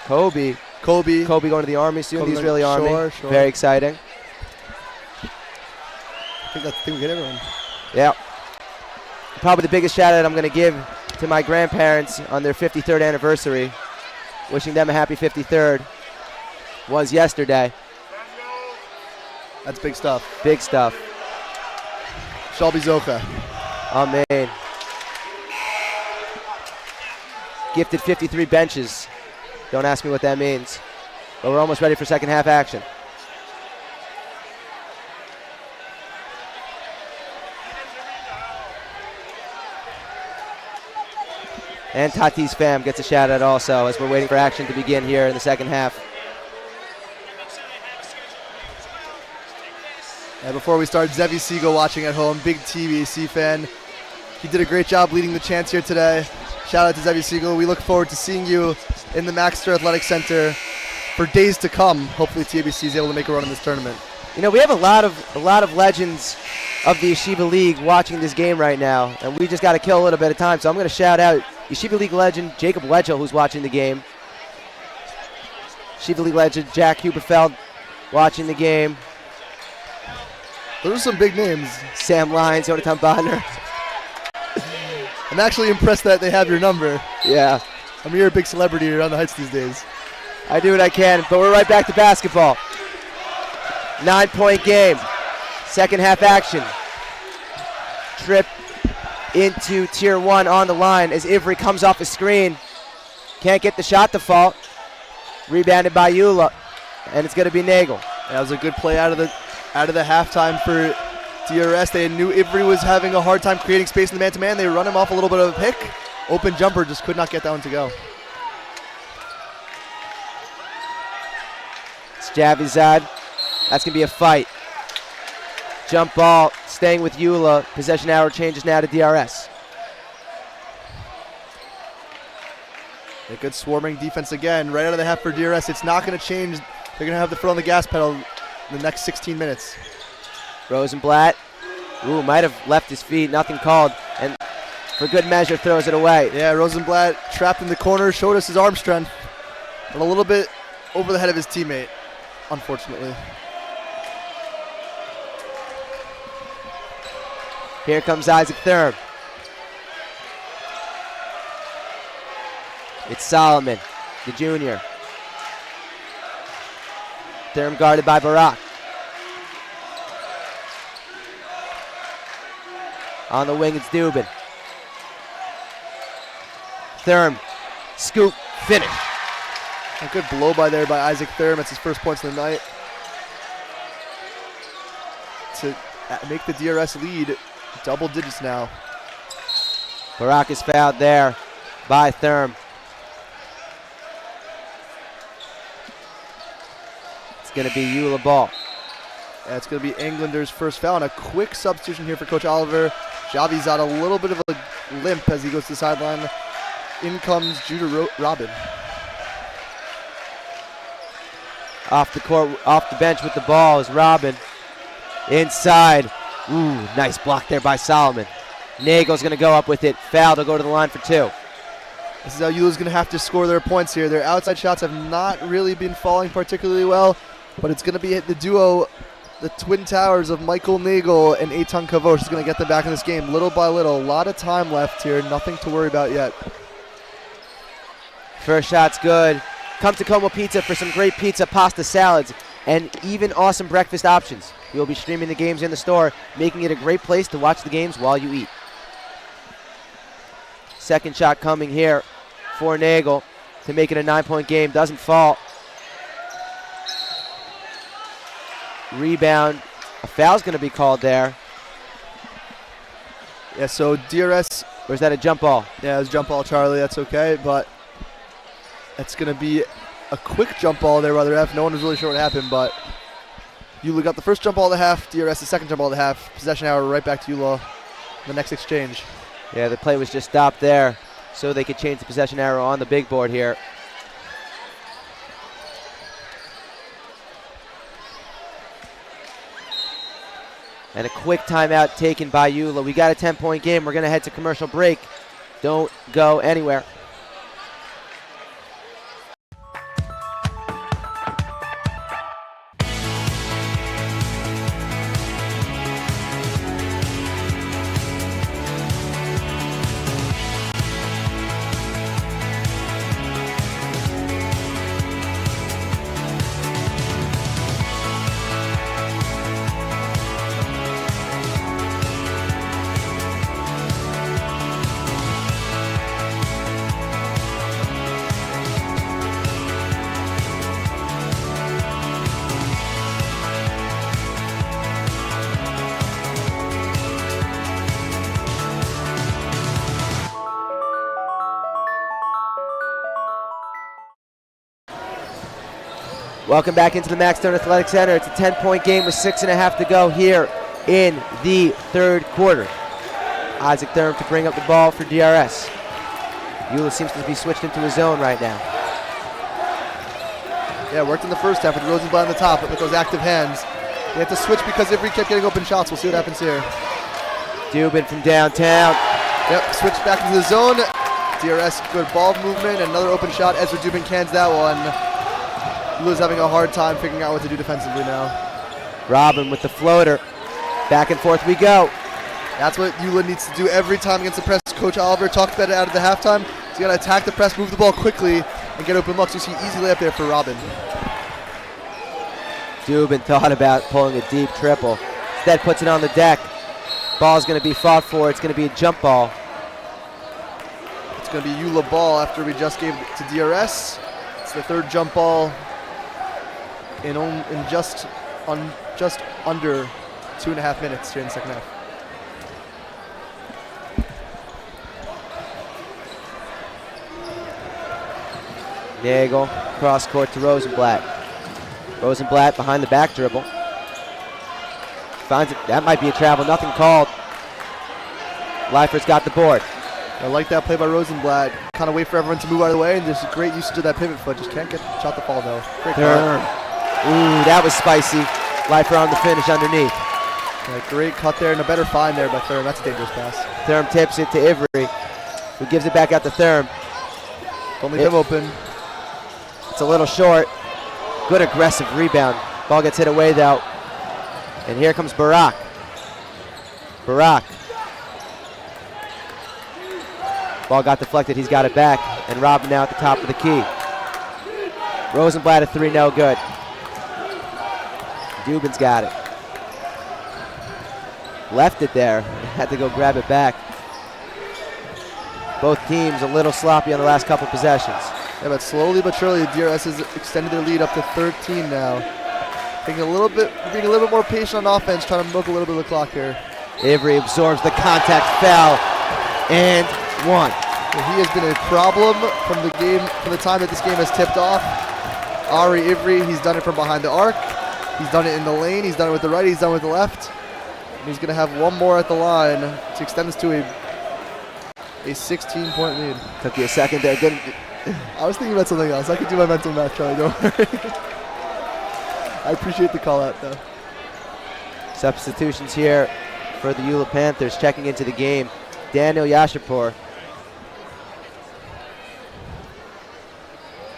Kobe going to the Army soon. He's really Army. Sure. Very exciting. think we get everyone. Yeah. Probably the biggest shout out I'm going to give to my grandparents on their 53rd anniversary. Wishing them a happy 53rd. Was yesterday. That's big stuff. Big stuff. Shalby Zocha. Amen. Gifted 53 benches. Don't ask me what that means. But we're almost ready for second half action. And Tatis fam gets a shout out also as we're waiting for action to begin here in the second half. And before we start, Zevi Siegel watching at home, big TBC fan. He did a great job leading the chants here today. Shout out to Zevi Siegel. We look forward to seeing you in the Maxter Athletic Center for days to come. Hopefully TBC is able to make a run in this tournament. You know, we have a lot of legends of the Yeshiva League watching this game right now, and we just got to kill a little bit of time. So I'm going to shout out Yeshiva League legend Jacob Wedgel, who's watching the game. Yeshiva League legend Jack Huberfeld watching the game. Those are some big names. Sam Lyons, Yonatan Bodner. I'm actually impressed that they have your number. Yeah. I mean, you're a big celebrity around the Heights these days. I do what I can, but we're right back to basketball. 9-point game. Second half action. Trip into tier 1 on the line as Ivry comes off the screen. Can't get the shot to fall. Rebounded by YULA, and it's going to be Nagel. That was a good play out of the halftime for DRS. They knew Ivry was having a hard time creating space in the man-to-man. They run him off a little bit of a pick. Open jumper, just could not get that one to go. It's Javizad. That's going to be a fight. Jump ball, staying with YULA. Possession arrow changes now to DRS. A good swarming defense again, right out of the half for DRS. It's not going to change. They're going to have the foot on the gas pedal in the next 16 minutes. Rosenblatt, might have left his feet, nothing called, and for good measure throws it away. Yeah, Rosenblatt trapped in the corner, showed us his arm strength, but a little bit over the head of his teammate, unfortunately. Here comes Isaac Thurm. It's Solomon, the junior. Thurm guarded by Barak. On the wing, it's Dubin. Thurm, scoop, finish. A good blow by there by Isaac Thurm. That's his first points of the night. To make the DRS lead double digits now. Barak is fouled there by Thurm. It's going to be YULA ball. Yeah, it's going to be Englander's first foul, and a quick substitution here for Coach Oliver. Javi's got a little bit of a limp as he goes to the sideline. In comes Judah Robin. Off the court, off the bench with the ball is Robin. Inside. Ooh, nice block there by Solomon. Nagel's going to go up with it. Foul to go to the line for 2. This is how YULA's going to have to score their points here. Their outside shots have not really been falling particularly well, but it's going to be the duo, the twin towers of Michael Nagel and Eitan Kavosh is going to get them back in this game little by little. A lot of time left here. Nothing to worry about yet. First shot's good. Come to Como Pizza for some great pizza, pasta, salads, and even awesome breakfast options. We will be streaming the games in the store, making it a great place to watch the games while you eat. Second shot coming here for Nagel to make it a 9-point game. Doesn't fall. Rebound. A foul's going to be called there. Yeah, so DRS. Or is that a jump ball? Yeah, it was jump ball, Charlie. That's okay, but it's going to be a quick jump ball there by the ref. No one was really sure what happened, but YULA got the first jump ball of the half. DRS the second jump ball of the half. Possession hour right back to YULA. The next exchange. Yeah, the play was just stopped there so they could change the possession arrow on the big board here. And a quick timeout taken by YULA. We got a 10-point game. We're going to head to commercial break. Don't go anywhere. Welcome back into the Max Stone Athletic Center. It's a 10-point game with 6.5 to go here in the third quarter. Isaac Thurm to bring up the ball for DRS. YULA seems to be switched into his zone right now. Yeah, worked in the first half with Rosenblatt on the top with those active hands. They have to switch because Ivry kept getting open shots. We'll see what happens here. Dubin from downtown. Yep, switch back into the zone. DRS, good ball movement. Another open shot. Ezra Dubin cans that one. YULA's having a hard time figuring out what to do defensively now. Robin with the floater. Back and forth we go. That's what YULA needs to do every time against the press. Coach Oliver talked about it out of the halftime. He's got to attack the press, move the ball quickly, and get open looks. You see easy layup there for Robin. Dubin thought about pulling a deep triple. Instead puts it on the deck. Ball's going to be fought for. It's going to be a jump ball. It's going to be YULA ball after we just gave it to DRS. It's the third jump ball in just under 2.5 minutes here in the second half. Nagel, cross court to Rosenblatt. Rosenblatt behind the back dribble. Finds it, that might be a travel, nothing called. Leifert's got the board. I like that play by Rosenblatt. Kind of wait for everyone to move out of the way, and there's a great usage of that pivot foot. Just can't get shot the fall though. Great Thurm. Ooh, that was spicy. Leifer on the finish underneath. Yeah, great cut there and a better find there by Thurm. That's a dangerous pass. Thurm tips it to Ivry, who gives it back out to Thurm. Don't leave him open. It's a little short. Good aggressive rebound. Ball gets hit away though. And here comes Barak. Barak. Ball got deflected. He's got it back. And Robin now at the top of the key. Rosenblatt at 3, no good. Dubin's got it. Left it there. Had to go grab it back. Both teams a little sloppy on the last couple possessions. Yeah, but slowly but surely, DRS has extended their lead up to 13 now. Being a little bit more patient on offense, trying to milk a little bit of the clock here. Avery absorbs the contact foul and one. Yeah, he has been a problem from the time that this game has tipped off. Ari Ivry, he's done it from behind the arc. He's done it in the lane. He's done it with the right. He's done it with the left. And he's going to have one more at the line to extend this to a 16-point lead. Took you a second there. Good. I was thinking about something else. I could do my mental math, Charlie. Don't worry. I appreciate the call out, though. Substitutions here for the YULA Panthers. Checking into the game, Daniel Yashapur,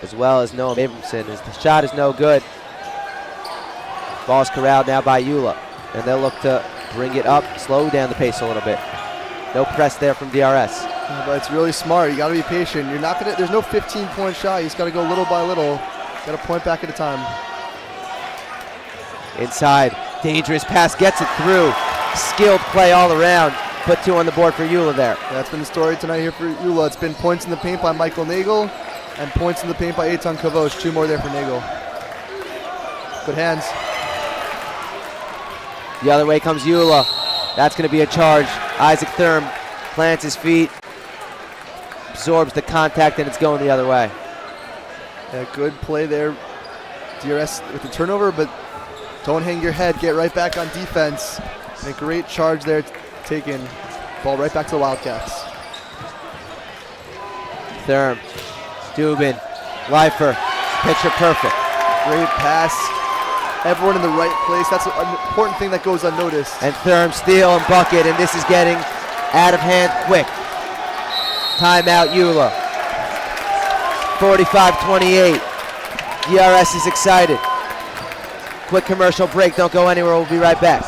as well as Noam Abramson. The shot is no good. Ball's corralled now by YULA, and they'll look to bring it up, slow down the pace a little bit. No press there from DRS. Yeah, but it's really smart. You got to be patient. You're not gonna. There's no 15-point shot. You just got to go little by little. Got to point back at a time. Inside, dangerous pass, gets it through. Skilled play all around. Put 2 on the board for YULA there. Yeah, that's been the story tonight here for YULA. It's been points in the paint by Michael Nagel and points in the paint by Eitan Kavosh. 2 more there for Nagel. Good hands. The other way comes YULA. That's going to be a charge. Isaac Thurm plants his feet, absorbs the contact, and it's going the other way. Yeah, good play there. DRS with the turnover, but don't hang your head. Get right back on defense. And a great charge there taken. Ball right back to the Wildcats. Thurm, Dubin, Leifer, picture perfect. Great pass. Everyone in the right place. That's an important thing that goes unnoticed. And Thurm steal and bucket, and this is getting out of hand quick. Timeout YULA. 45-28. DRS is excited. Quick commercial break. Don't go anywhere. We'll be right back.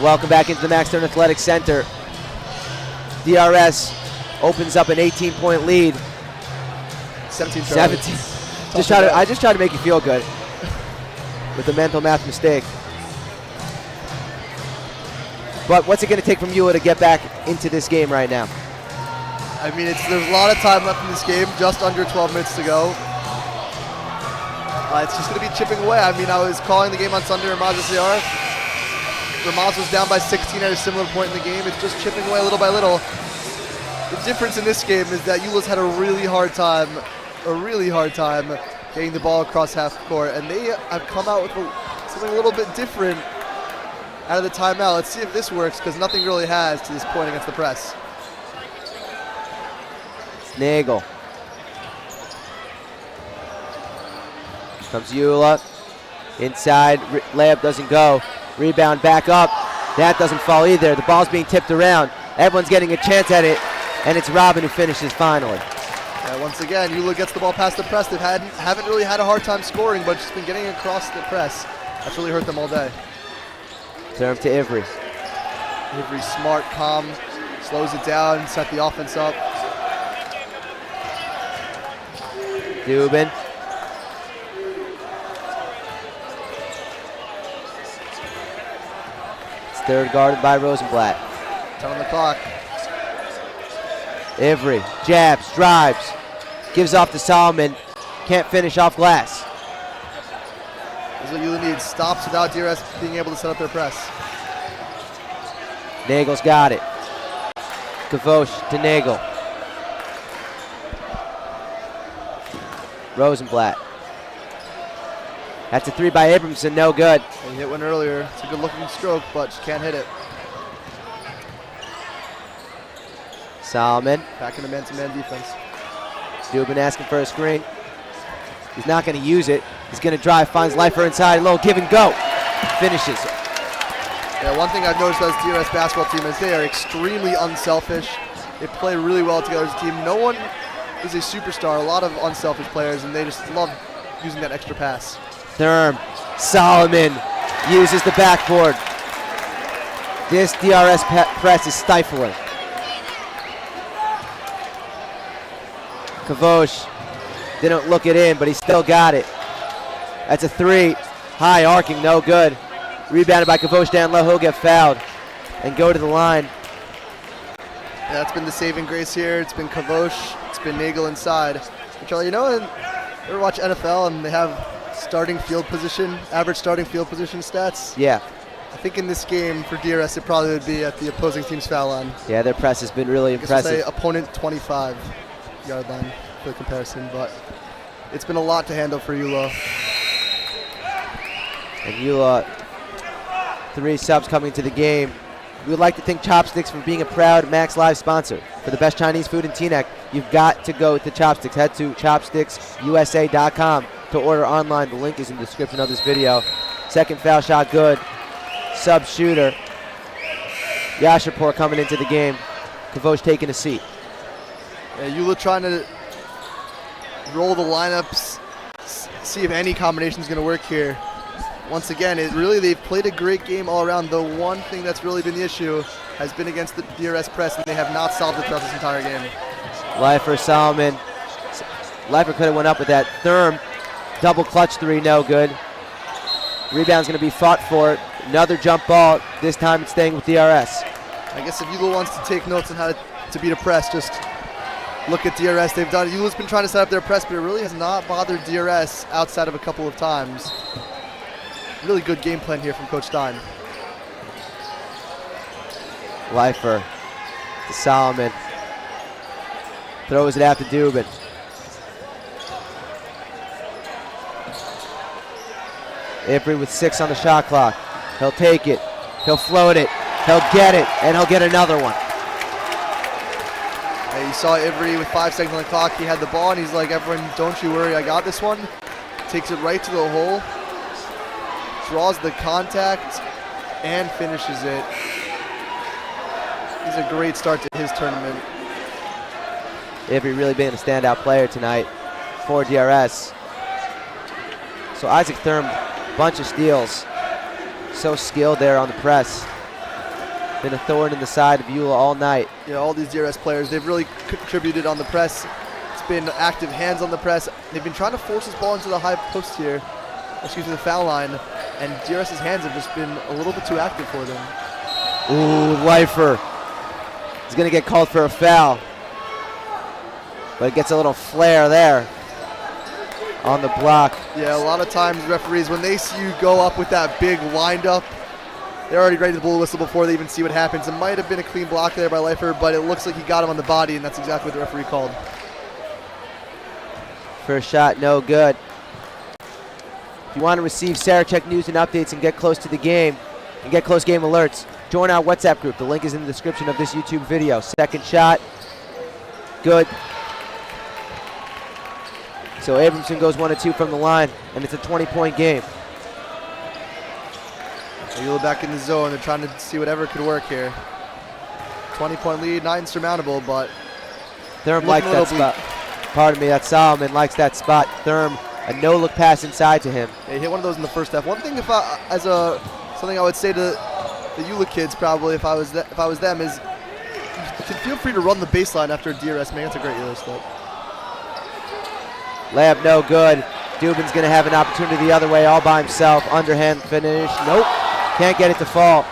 Welcome back into the Max Stone Athletic Center. DRS opens up an 18-point lead. 17. I just tried to make you feel good with the mental math mistake. But what's it going to take from YULA to get back into this game right now? I mean, there's a lot of time left in this game, just under 12 minutes to go. It's just going to be chipping away. I mean, I was calling the game on Sunday, Ramaz SCR. Ramaz was down by 16 at a similar point in the game. It's just chipping away little by little. The difference in this game is that YULA's had a really hard time getting the ball across half court, and they have come out with something a little bit different out of the timeout. Let's see if this works, because nothing really has to this point against the press. Nagel. Comes YULA. Inside, layup doesn't go. Rebound back up. That doesn't fall either. The ball's being tipped around. Everyone's getting a chance at it, and it's Robin who finishes finally. Yeah, once again, YULA gets the ball past the press. They haven't really had a hard time scoring, but just been getting across the press. That's really hurt them all day. Serve to Ivry. Ivry smart, calm, slows it down, set the offense up. Dubin. It's third guarded by Rosenblatt. 10 on the clock. Ivry jabs, drives, gives off to Solomon. Can't finish off glass. This is what YULA needs. Stops without DRS being able to set up their press. Nagel's got it. Kavosh to Nagel. Rosenblatt. That's a three by Abramson, no good. He hit one earlier. It's a good looking stroke, but just can't hit it. Solomon. Back in the man-to-man defense. Dubin asking for a screen. He's not going to use it. He's going to drive, finds Lifer inside, a little give and go. Finishes. Yeah, one thing I've noticed about this DRS basketball team is they are extremely unselfish. They play really well together as a team. No one is a superstar, a lot of unselfish players, and they just love using that extra pass. Thurm. Solomon uses the backboard. This DRS press is stifling. Kavosh didn't look it in, but he still got it. That's a three. High arcing, no good. Rebounded by Kavosh down low. He'll get fouled and go to the line. Yeah, that's been the saving grace here. It's been Kavosh. It's been Nagel inside. Charlie, you know, you ever watch NFL and they have starting field position, average starting field position stats? Yeah. I think in this game for DRS, it probably would be at the opposing team's foul line. Yeah, their press has been really impressive. I guess we'll say opponent 25-yard line for the comparison, but it's been a lot to handle for YULA. And YULA, 3 subs coming to the game. We would like to thank Chopsticks for being a proud Max Live sponsor. For the best Chinese food in Teaneck, you've got to go to Chopsticks. Head to chopsticksusa.com to order online. The link is in the description of this video. Second foul shot good. Sub shooter. Yashapur coming into the game. Kavosh taking a seat. Yeah, YULA trying to roll the lineups, see if any combination is going to work here. Once again, they've played a great game all around. The one thing that's really been the issue has been against the DRS press, and they have not solved it throughout this entire game. Lifer, Solomon. Lifer could have went up with that. Thurm, double clutch three, no good. Rebound's going to be fought for. Another jump ball. This time it's staying with DRS. I guess if YULA wants to take notes on how to beat a press, just look at DRS. They've done. YULA's been trying to set up their press, but it really has not bothered DRS outside of a couple of times. Really good game plan here from Coach Stein. Lifer to Solomon. Throws it out to Dubin. Ivry with 6 on the shot clock. He'll take it. He'll float it. He'll get it. And he'll get another one. Hey, you saw Ivry with 5 seconds on the clock. He had the ball, and he's like, everyone, don't you worry, I got this one. Takes it right to the hole. Draws the contact and finishes it. He's a great start to his tournament. Ivry really being a standout player tonight for DRS. So Isaac Thurm, bunch of steals. So skilled there on the press. Been a thorn in the side of YULA all night. Yeah, all these DRS players, they've really contributed on the press. It's been active hands on the press. They've been trying to force his ball into the high post here, excuse me, the foul line, and DRS's hands have just been a little bit too active for them. Ooh, Lifer is going to get called for a foul. But it gets a little flare there on the block. Yeah, a lot of times referees, when they see you go up with that big wind-up, they're already ready to blow the whistle before they even see what happens. It might have been a clean block there by Lifer, but it looks like he got him on the body, and that's exactly what the referee called. First shot, no good. If you want to receive Sarachek news and updates and get close to the game and get close game alerts, join our WhatsApp group. The link is in the description of this YouTube video. Second shot, good. So Abramson goes 1 of 2 from the line, and it's a 20-point game. YULA back in the zone. They're trying to see whatever could work here. 20-point lead, not insurmountable, but Thurm likes that spot. Pardon me, that Solomon likes that spot. Thurm, a no-look pass inside to him. Yeah, he hit one of those in the first half. One thing, something I would say to the YULA kids probably if I was them is, you can feel free to run the baseline after a DRS. Man, that's a great YULA step. Layup no good. Dubin's going to have an opportunity the other way all by himself. Underhand finish. Nope. Can't get it to fall.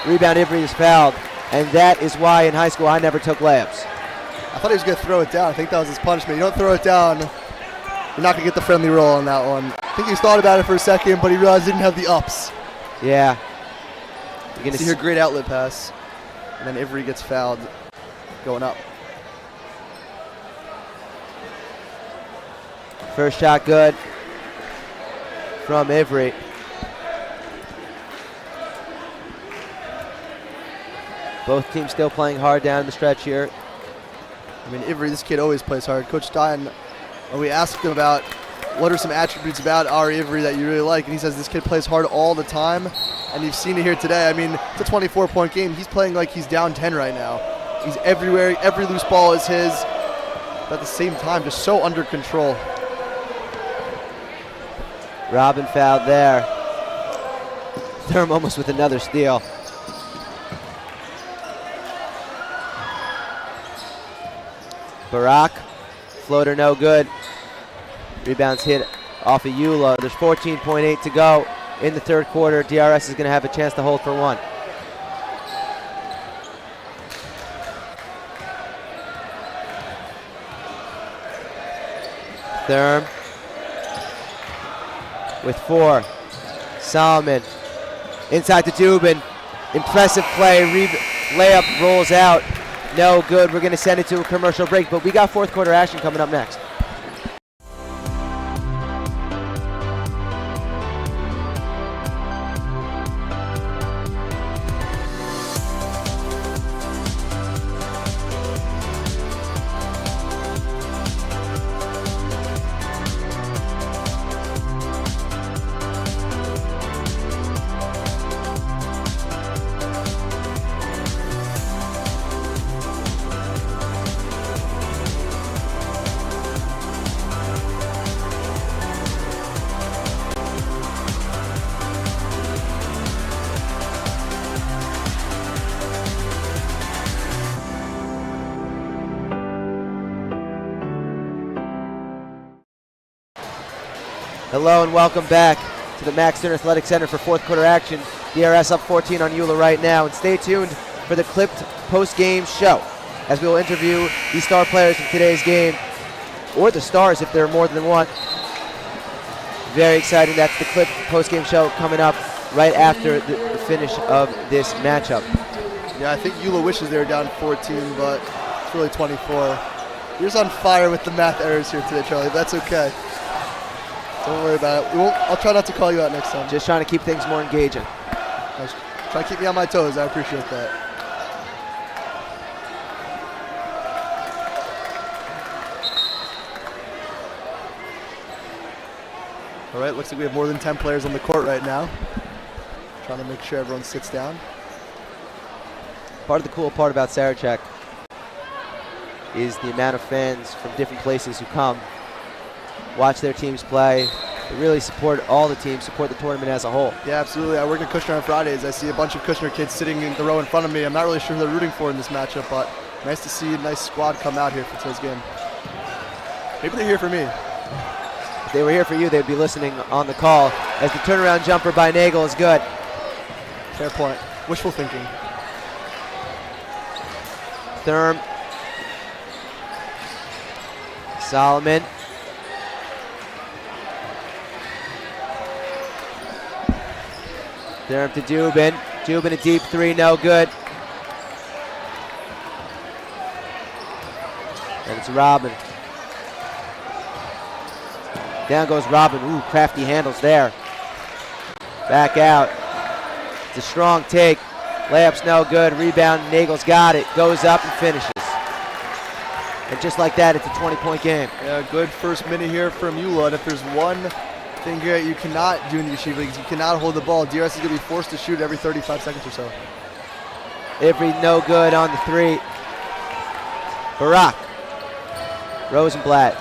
Rebound, Ivry is fouled. And that is why in high school I never took layups. I thought he was going to throw it down. I think that was his punishment. You don't throw it down, you're not going to get the friendly roll on that one. I think he's thought about it for a second, but he realized he didn't have the ups. Yeah. You're going to see here, great outlet pass. And then Ivry gets fouled going up. First shot good from Ivry. Both teams still playing hard down the stretch here. I mean, Ivry, this kid always plays hard. Coach Stein, when we asked him about what are some attributes about our Ivry that you really like, and he says this kid plays hard all the time, and you've seen it here today. I mean, it's a 24-point game. He's playing like he's down 10 right now. He's everywhere. Every loose ball is his, but at the same time, just so under control. Robin fouled there. Thurm almost with another steal. Barak, floater no good. Rebounds hit off of YULA. There's 14.8 to go in the third quarter. DRS is going to have a chance to hold for one. Thurm with 4. Solomon inside to Dubin. Impressive play. Layup rolls out. No good. We're going to send it to a commercial break, but we got fourth quarter action coming up next. Hello and welcome back to the Max Stern Athletic Center for fourth quarter action. DRS up 14 on YULA right now, and stay tuned for the clipped post-game show as we will interview the star players from today's game, or the stars if there are more than one. Very exciting. That's the clipped post-game show coming up right after the finish of this matchup. Yeah, I think YULA wishes they were down 14, but it's really 24. You're just on fire with the math errors here today, Charlie. That's okay. Don't worry about it. I'll try not to call you out next time. Just trying to keep things more engaging. Try to keep me on my toes. I appreciate that. All right, looks like we have more than 10 players on the court right now. Trying to make sure everyone sits down. Part of the cool part about Sarachek is the amount of fans from different places who come, watch their teams play. They really support all the teams, support the tournament as a whole. Yeah, absolutely. I work at Kushner on Fridays. I see a bunch of Kushner kids sitting in the row in front of me. I'm not really sure who they're rooting for in this matchup, but nice to see a nice squad come out here for today's game. Maybe they're here for me. If they were here for you, they'd be listening on the call, as the turnaround jumper by Nagel is good. Fair point. Wishful thinking. Thurm. Solomon. Thurm to Dubin. Dubin a deep three, no good. And it's Robin. Down goes Robin. Ooh, crafty handles there. Back out. It's a strong take. Layup's no good. Rebound. Nagel's got it. Goes up and finishes. And just like that, it's a 20-point game. Yeah, good first minute here from YULA. And if there's one thing here you cannot do in the Yeshiva Leagues, you cannot hold the ball. DRS is going to be forced to shoot every 35 seconds or so. Ivry no good on the three. Barak. Rosenblatt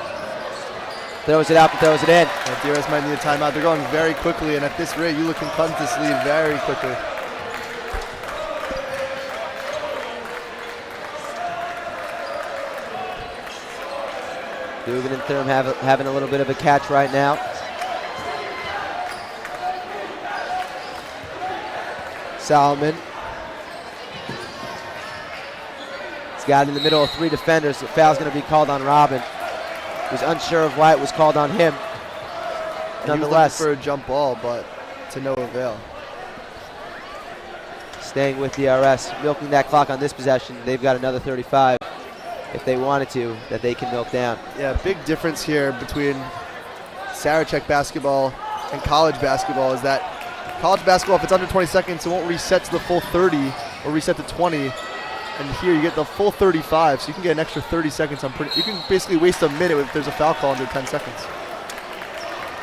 throws it up and throws it in. Yeah, DRS might need a timeout. They're going very quickly, and at this rate, YULA can cut into this lead very quickly. Dubin and Thurm having a little bit of a catch right now. Solomon. He's got in the middle of three defenders. The foul's going to be called on Robin. He was unsure of why it was called on him. Nonetheless, he was looking for a jump ball, but to no avail. Staying with DRS, milking that clock on this possession. They've got another 35. If they wanted to, that they can milk down. Yeah, big difference here between Sarachek basketball and college basketball is that college basketball, if it's under 20 seconds, it won't reset to the full 30 or reset to 20. And here you get the full 35, so you can get an extra 30 seconds. You can basically waste a minute if there's a foul call under 10 seconds.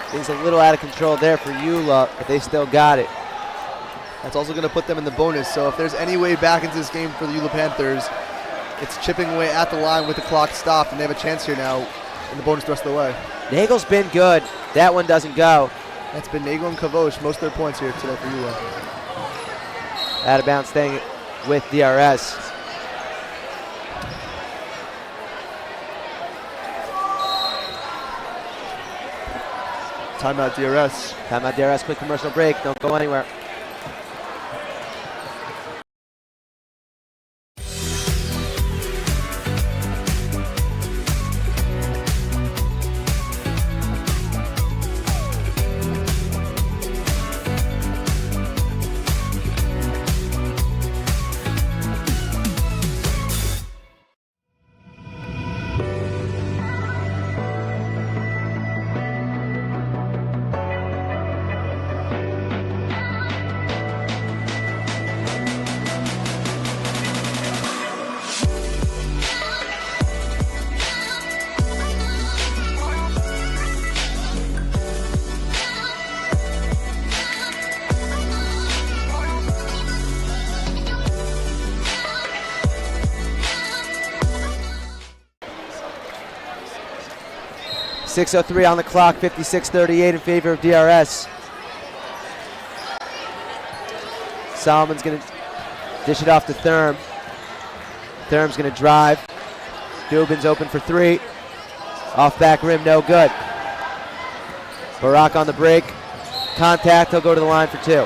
Things a little out of control there for YULA, but they still got it. That's also going to put them in the bonus. So if there's any way back into this game for the YULA Panthers, it's chipping away at the line with the clock stopped, and they have a chance here now in the bonus the rest of the way. Nagel's been good. That one doesn't go. That's been Nagel and Kavosh, most of their points here today for YULA. Out of bounds staying with DRS. Timeout DRS. Timeout DRS, quick commercial break. Don't go anywhere. .6:03 on the clock, 56-38 in favor of DRS. Solomon's going to dish it off to Thurm. Thurm's going to drive. Dubin's open for three. Off back rim, no good. Barak on the break. Contact, he'll go to the line for two.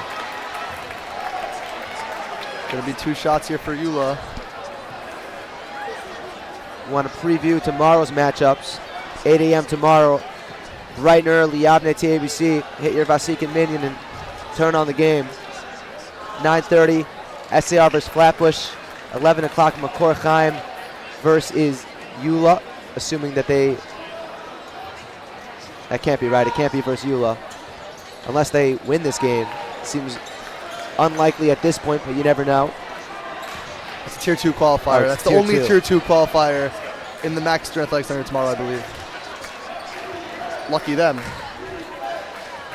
Going to be two shots here for YULA. Want to preview tomorrow's matchups. 8 a.m. tomorrow, bright and early, Yavne TABC. Hit your Vasikin minion and turn on the game. 9:30, SAR versus Flatbush. 11 o'clock, Makor Chaim versus YULA, assuming that that can't be right. It can't be versus YULA. Unless they win this game. Seems unlikely at this point, but you never know. It's a Tier 2 qualifier. That's the only Tier 2 qualifier in the Max Strength Athletics Center tomorrow, I believe. Lucky them.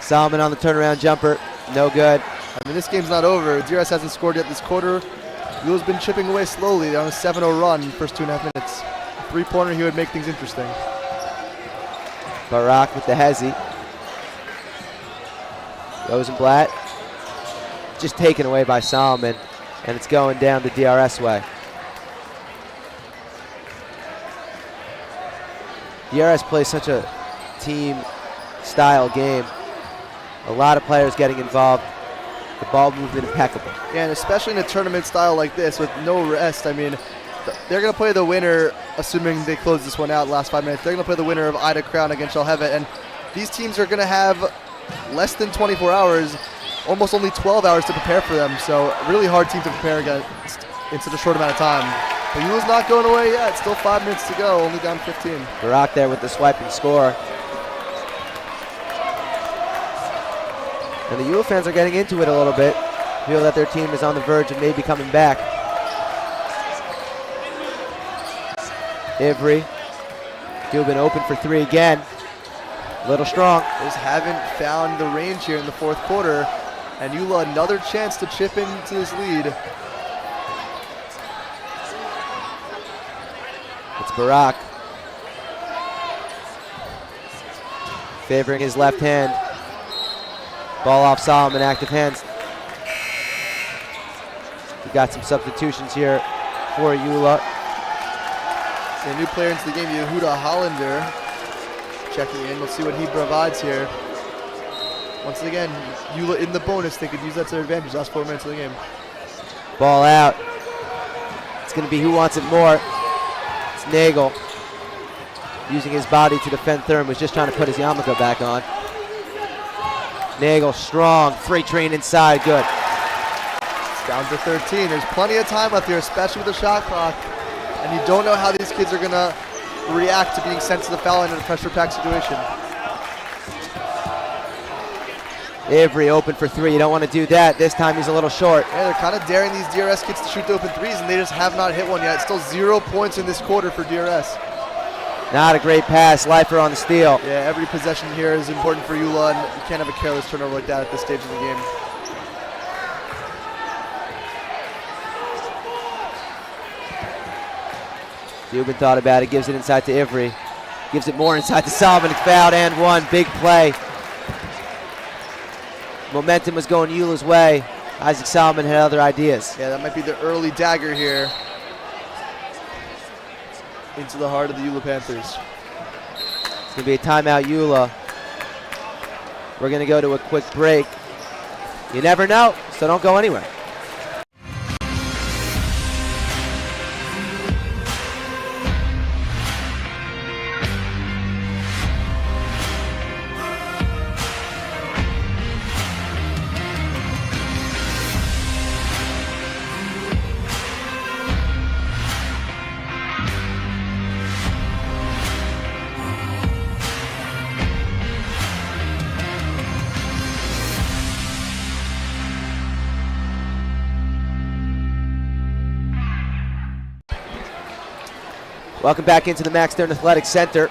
Solomon on the turnaround jumper, no good. I mean, this game's not over. DRS hasn't scored yet this quarter. YULA's been chipping away slowly. They're on a 7-0 run in the first 2.5 minutes. A three-pointer here would make things interesting. Barak with the hezzy. Rosenblatt just taken away by Solomon, and it's going down the DRS way. DRS plays such a team-style game. A lot of players getting involved. The ball movement impeccable. Yeah, and especially in a tournament style like this with no rest, I mean, they're going to play the winner, assuming they close this one out last 5 minutes. They're going to play the winner of Ida Crown against Shalhevet, and these teams are going to have less than 24 hours, almost only 12 hours to prepare for them. So a really hard team to prepare against in such a short amount of time. But YULA's not going away yet. Still 5 minutes to go, only down 15. Barak there with the swipe and score. And the YULA fans are getting into it a little bit. Feel that their team is on the verge of maybe coming back. Ivry. Dubin open for 3 again. A little strong. Just haven't found the range here in the fourth quarter. And YULA another chance to chip into this lead. It's Barak. Favoring his left hand. Ball off Solomon, active hands. We got some substitutions here for YULA. A new player into the game, Yehuda Hollander, checking in. Let's see what he provides here. Once again, YULA in the bonus. They could use that to their advantage. Last 4 minutes of the game. Ball out. It's going to be who wants it more. It's Nagel. Using his body to defend Thurm, who's just trying to put his yarmulke back on. Nagel strong, freight train inside, good. It's down to 13. There's plenty of time left here, especially with the shot clock. And you don't know how these kids are going to react to being sent to the foul line in a pressure-packed situation. Ivry open for 3. You don't want to do that. This time he's a little short. Yeah, they're kind of daring these DRS kids to shoot the open threes, and they just have not hit one yet. Still 0 points in this quarter for DRS. Not a great pass. Leifer on the steal. Yeah, every possession here is important for YULA, and you can't have a careless turnover like that at this stage of the game. Dubin thought about it, gives it inside to Ivry. Gives it more inside to Solomon, fouled and one. Big play. Momentum was going YULA's way. Isaac Solomon had other ideas. Yeah, that might be the early dagger here into the heart of the YULA Panthers. It's going to be a timeout, YULA. We're going to go to a quick break. You never know, so don't go anywhere. Welcome back into the Max Stern Athletic Center.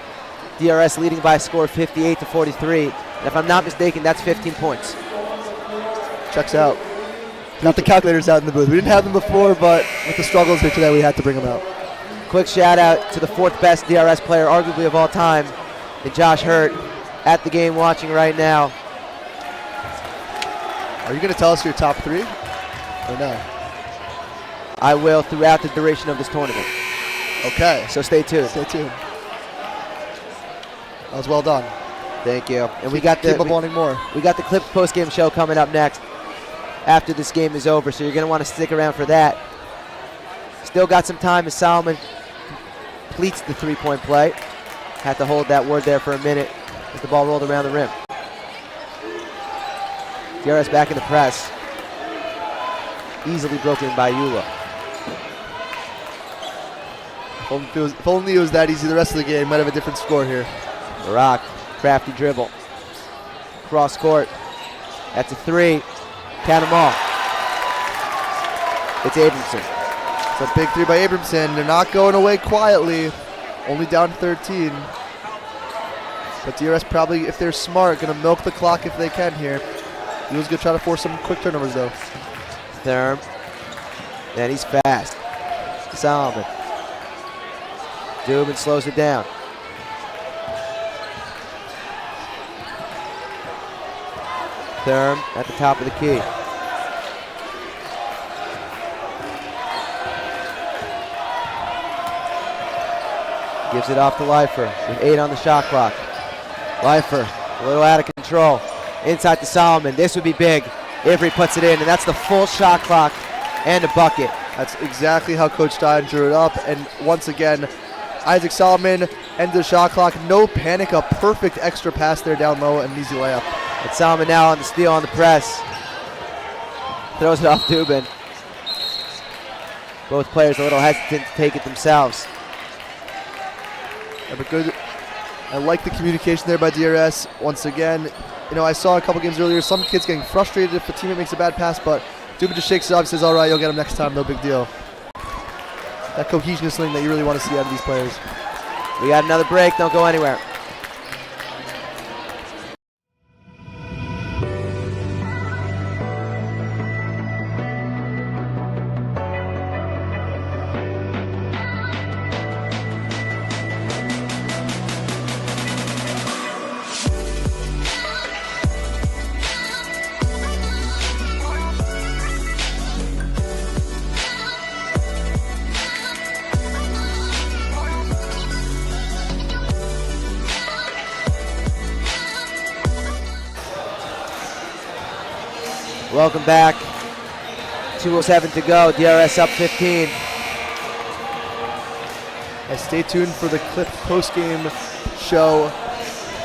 DRS leading by a score of 58-43. And if I'm not mistaken, that's 15 points. Checks out. Got the calculators out in the booth. We didn't have them before, but with the struggles here today, we had to bring them out. Quick shout out to the 4th best DRS player, arguably of all time, and Josh Hurt, at the game watching right now. Are you going to tell us your top 3 or no? I will throughout the duration of this tournament. Okay. So stay tuned. Stay tuned. That was well done. Thank you. And we got the wanting more. We got the Clips post-game show coming up next after this game is over, so you're going to want to stick around for that. Still got some time as Solomon completes the 3-point play. Had to hold that word there for a minute as the ball rolled around the rim. DRS back in the press. Easily broken by YULA. If only it was that easy the rest of the game, might have a different score here. Barak, crafty dribble. Cross court. That's a 3. Count them all. It's Abramson. It's a big 3 by Abramson. They're not going away quietly. Only down 13. But DRS probably, if they're smart, going to milk the clock if they can here. He was going to try to force some quick turnovers, though. Thurm. And he's fast. Solomon. Dubin slows it down. Thurm at the top of the key. Gives it off to Leifer with 8 on the shot clock. Leifer, a little out of control. Inside to Solomon. This would be big if he puts it in, and that's the full shot clock and a bucket. That's exactly how Coach Stein drew it up. And once again, Isaac Solomon ends the shot clock. No panic, a perfect extra pass there down low and an easy layup. And Solomon now on the steal on the press. Throws it off Dubin. Both players a little hesitant to take it themselves. Yeah, but good. I like the communication there by DRS. Once again, you know, I saw a couple games earlier, some kids getting frustrated if a teammate makes a bad pass, but Dubin just shakes it off and says, all right, you'll get him next time, no big deal. That cohesion is something that you really want to see out of these players. We got another break, don't go anywhere. Welcome back. 2:07 to go. DRS up 15. And stay tuned for the clip post-game show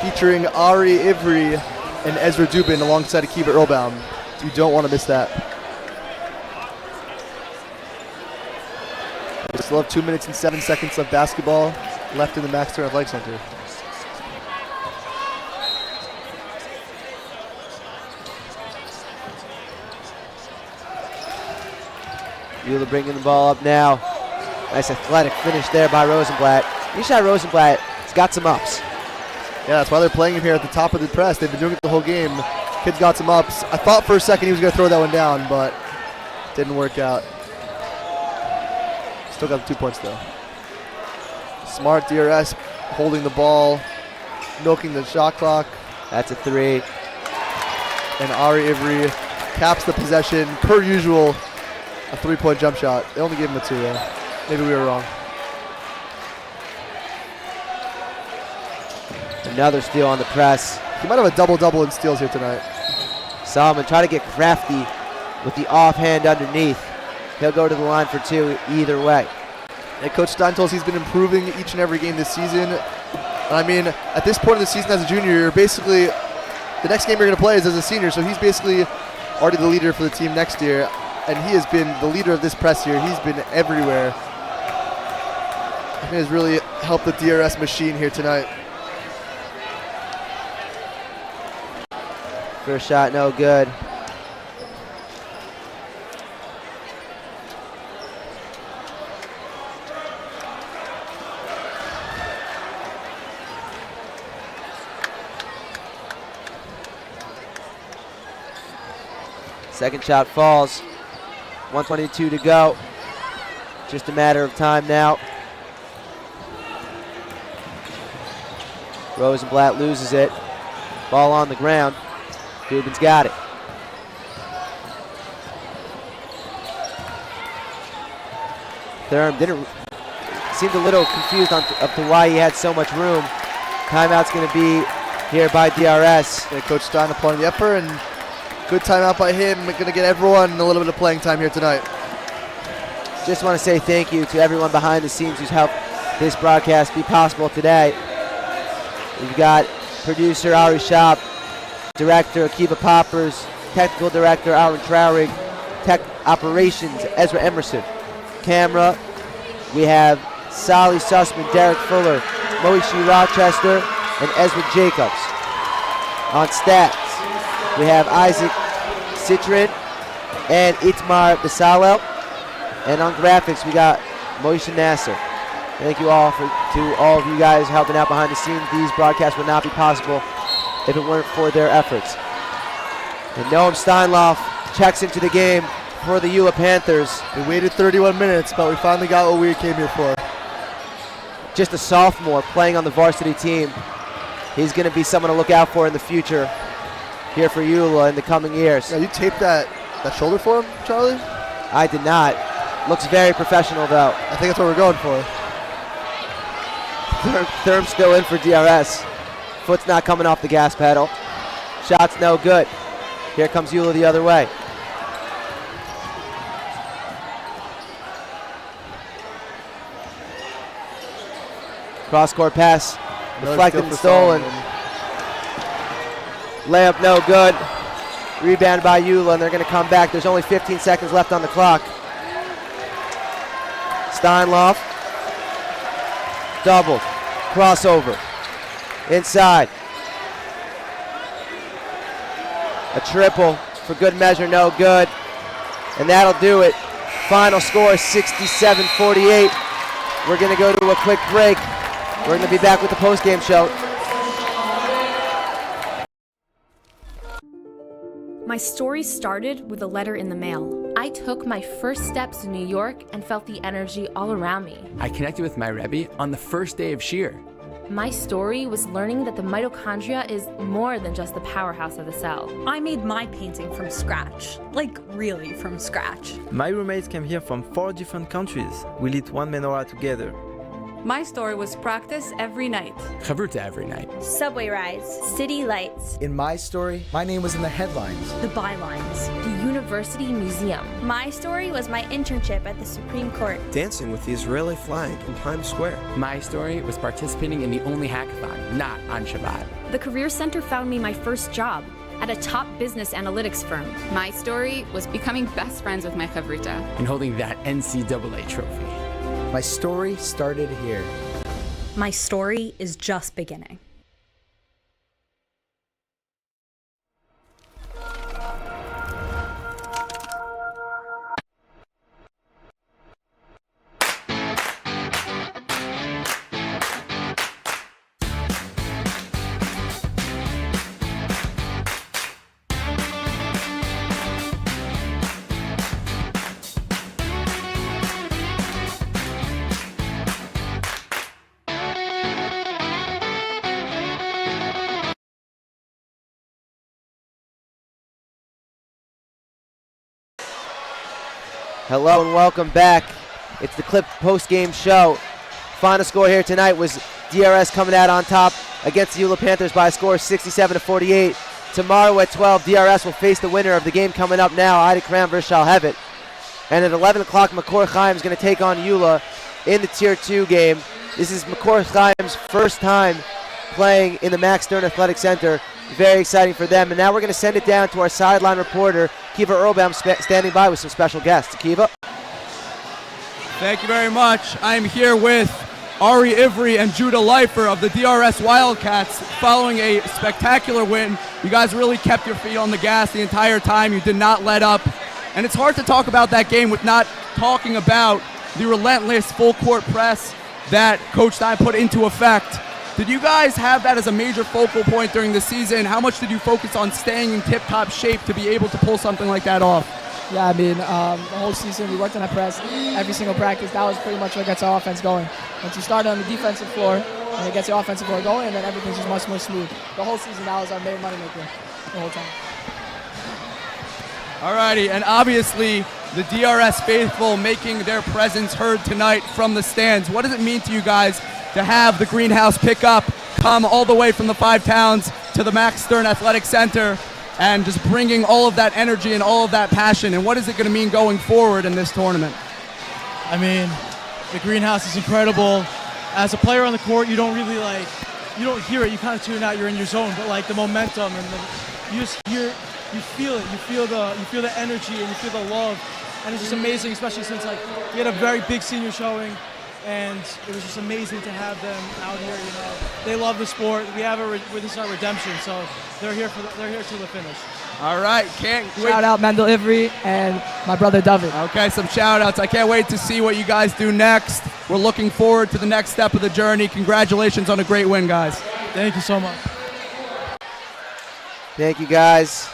featuring Ari Ivry and Ezra Dubin alongside Akiva Earlbaum. You don't want to miss that. We still have 2 minutes and 7 seconds of basketball left in the Max Turner Athletic Center. YULA bringing the ball up now. Nice athletic finish there by Rosenblatt. Yishai Rosenblatt has got some ups. Yeah, that's why they're playing him here at the top of the press. They've been doing it the whole game. Kid's got some ups. I thought for a second he was going to throw that one down, but didn't work out. Still got the 2 points though. Smart DRS holding the ball, milking the shot clock. That's a 3. And Ari Ivry caps the possession per usual. A 3-point jump shot. They only gave him a 2 though. Maybe we were wrong. Another steal on the press. He might have a double-double in steals here tonight. Solomon try to get crafty with the offhand underneath. He'll go to the line for 2 either way. And Coach Stein tells us he's been improving each and every game this season. And I mean, at this point in the season as a junior, you're basically, the next game you're going to play is as a senior, so he's basically already the leader for the team next year. And he has been the leader of this press here. He's been everywhere. He has really helped the DRS machine here tonight. First shot, no good. Second shot falls. 1:22 to go. Just a matter of time now. Rosenblatt loses it. Ball on the ground. Dubin's got it. Thurm seemed a little confused up to why he had so much room. Timeout's going to be here by DRS. Yeah, Coach Stein applauding the effort, and good timeout by him. Going to get everyone a little bit of playing time here tonight. Just want to say thank you to everyone behind the scenes who's helped this broadcast be possible today. We've got producer Ari Shop, director Akiva Poppers, technical director Aaron Traurig, tech operations Ezra Emerson. Camera, we have Sally Sussman, Derek Fuller, Moishi Rochester, and Ezra Jacobs. On stats, we have Isaac Citrin and Itmar Basalel. And on graphics, we got Moishe Nasser. Thank you all to all of you guys helping out behind the scenes. These broadcasts would not be possible if it weren't for their efforts. And Noam Steinloff checks into the game for the YULA Panthers. We waited 31 minutes, but we finally got what we came here for. Just a sophomore playing on the varsity team. He's going to be someone to look out for in the future here for YULA in the coming years. Yeah, you taped that shoulder for him, Charlie? I did not. Looks very professional, though. I think that's what we're going for. Therm still in for DRS. Foot's not coming off the gas pedal. Shot's no good. Here comes YULA the other way. Cross-court pass, deflected and stolen. Layup no good. Rebound by YULA, and they're going to come back. There's only 15 seconds left on the clock. Steinloff. Doubled. Crossover. Inside. A triple for good measure, no good. And that'll do it. Final score 67-48. We're going to go to a quick break. We're going to be back with the post-game show. My story started with a letter in the mail. I took my first steps in New York and felt the energy all around me. I connected with my Rebbe on the first day of Shir. My story was learning that the mitochondria is more than just the powerhouse of the cell. I made my painting from scratch, like really from scratch. My roommates came here from 4 different countries. We lit one menorah together. My story was practice every night. Chavruta every night. Subway rides, city lights. In my story, my name was in the headlines. The bylines. The University Museum. My story was my internship at the Supreme Court. Dancing with the Israeli flag in Times Square. My story was participating in the only hackathon, not on Shabbat. The Career Center found me my first job at a top business analytics firm. My story was becoming best friends with my chavrita. And holding that NCAA trophy. My story started here. My story is just beginning. Hello and welcome back. It's the Clip post-game show. Final score here tonight was DRS coming out on top against the YULA Panthers by a score of 67-48. Tomorrow at 12, DRS will face the winner of the game coming up now, Ida Kram versus Shalhevet. And at 11 o'clock, Makor Chaim is going to take on YULA in the Tier 2 game. This is Makor Chaim's first time playing in the Max Stern Athletic Center. Very exciting for them. And now we're going to send it down to our sideline reporter, Kiva Earlbaum, standing by with some special guests. Kiva? Thank you very much. I'm here with Ari Ivry and Judah Leifer of the DRS Wildcats following a spectacular win. You guys really kept your feet on the gas the entire time. You did not let up. And it's hard to talk about that game with not talking about the relentless full-court press that Coach Stein put into effect. Did you guys have that as a major focal point during the season? How much did you focus on staying in tip-top shape to be able to pull something like that off? Yeah, I mean, the whole season we worked on a press every single practice. That was pretty much what gets our offense going. Once you start on the defensive floor, and it gets your offensive floor going, and then everything's just much more smooth. The whole season, that was our main moneymaker the whole time. Alrighty, and obviously the DRS faithful making their presence heard tonight from the stands. What does it mean to you guys to have the Greenhouse pick up, come all the way from the 5 towns to the Max Stern Athletic Center, and just bringing all of that energy and all of that passion? And what is it going to mean going forward in this tournament? I mean, the Greenhouse is incredible. As a player on the court, you don't really you don't hear it. You kind of tune out. You're in your zone. But the momentum and you just hear, you feel it. You feel the energy and you feel the love. And it's just amazing, especially since we had a very big senior showing. And it was just amazing to have them out here. They love the sport. We have this is our redemption, so they're here till the finish. All right, can't wait. Shout out Mendel Ivry and my brother David. Okay, some shout outs. I can't wait to see what you guys do next. We're looking forward to the next step of the journey. Congratulations on a great win, guys. Thank you so much. Thank you, guys.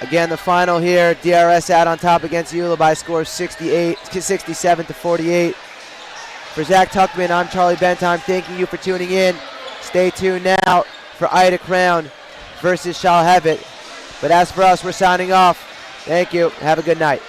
Again, the final here, DRS out on top against YULA by a score of 67-48. For Zach Tuckman, I'm Charlie Bentheim, thanking you for tuning in. Stay tuned now for Ida Crown versus Shalhevet. But as for us, we're signing off. Thank you. Have a good night.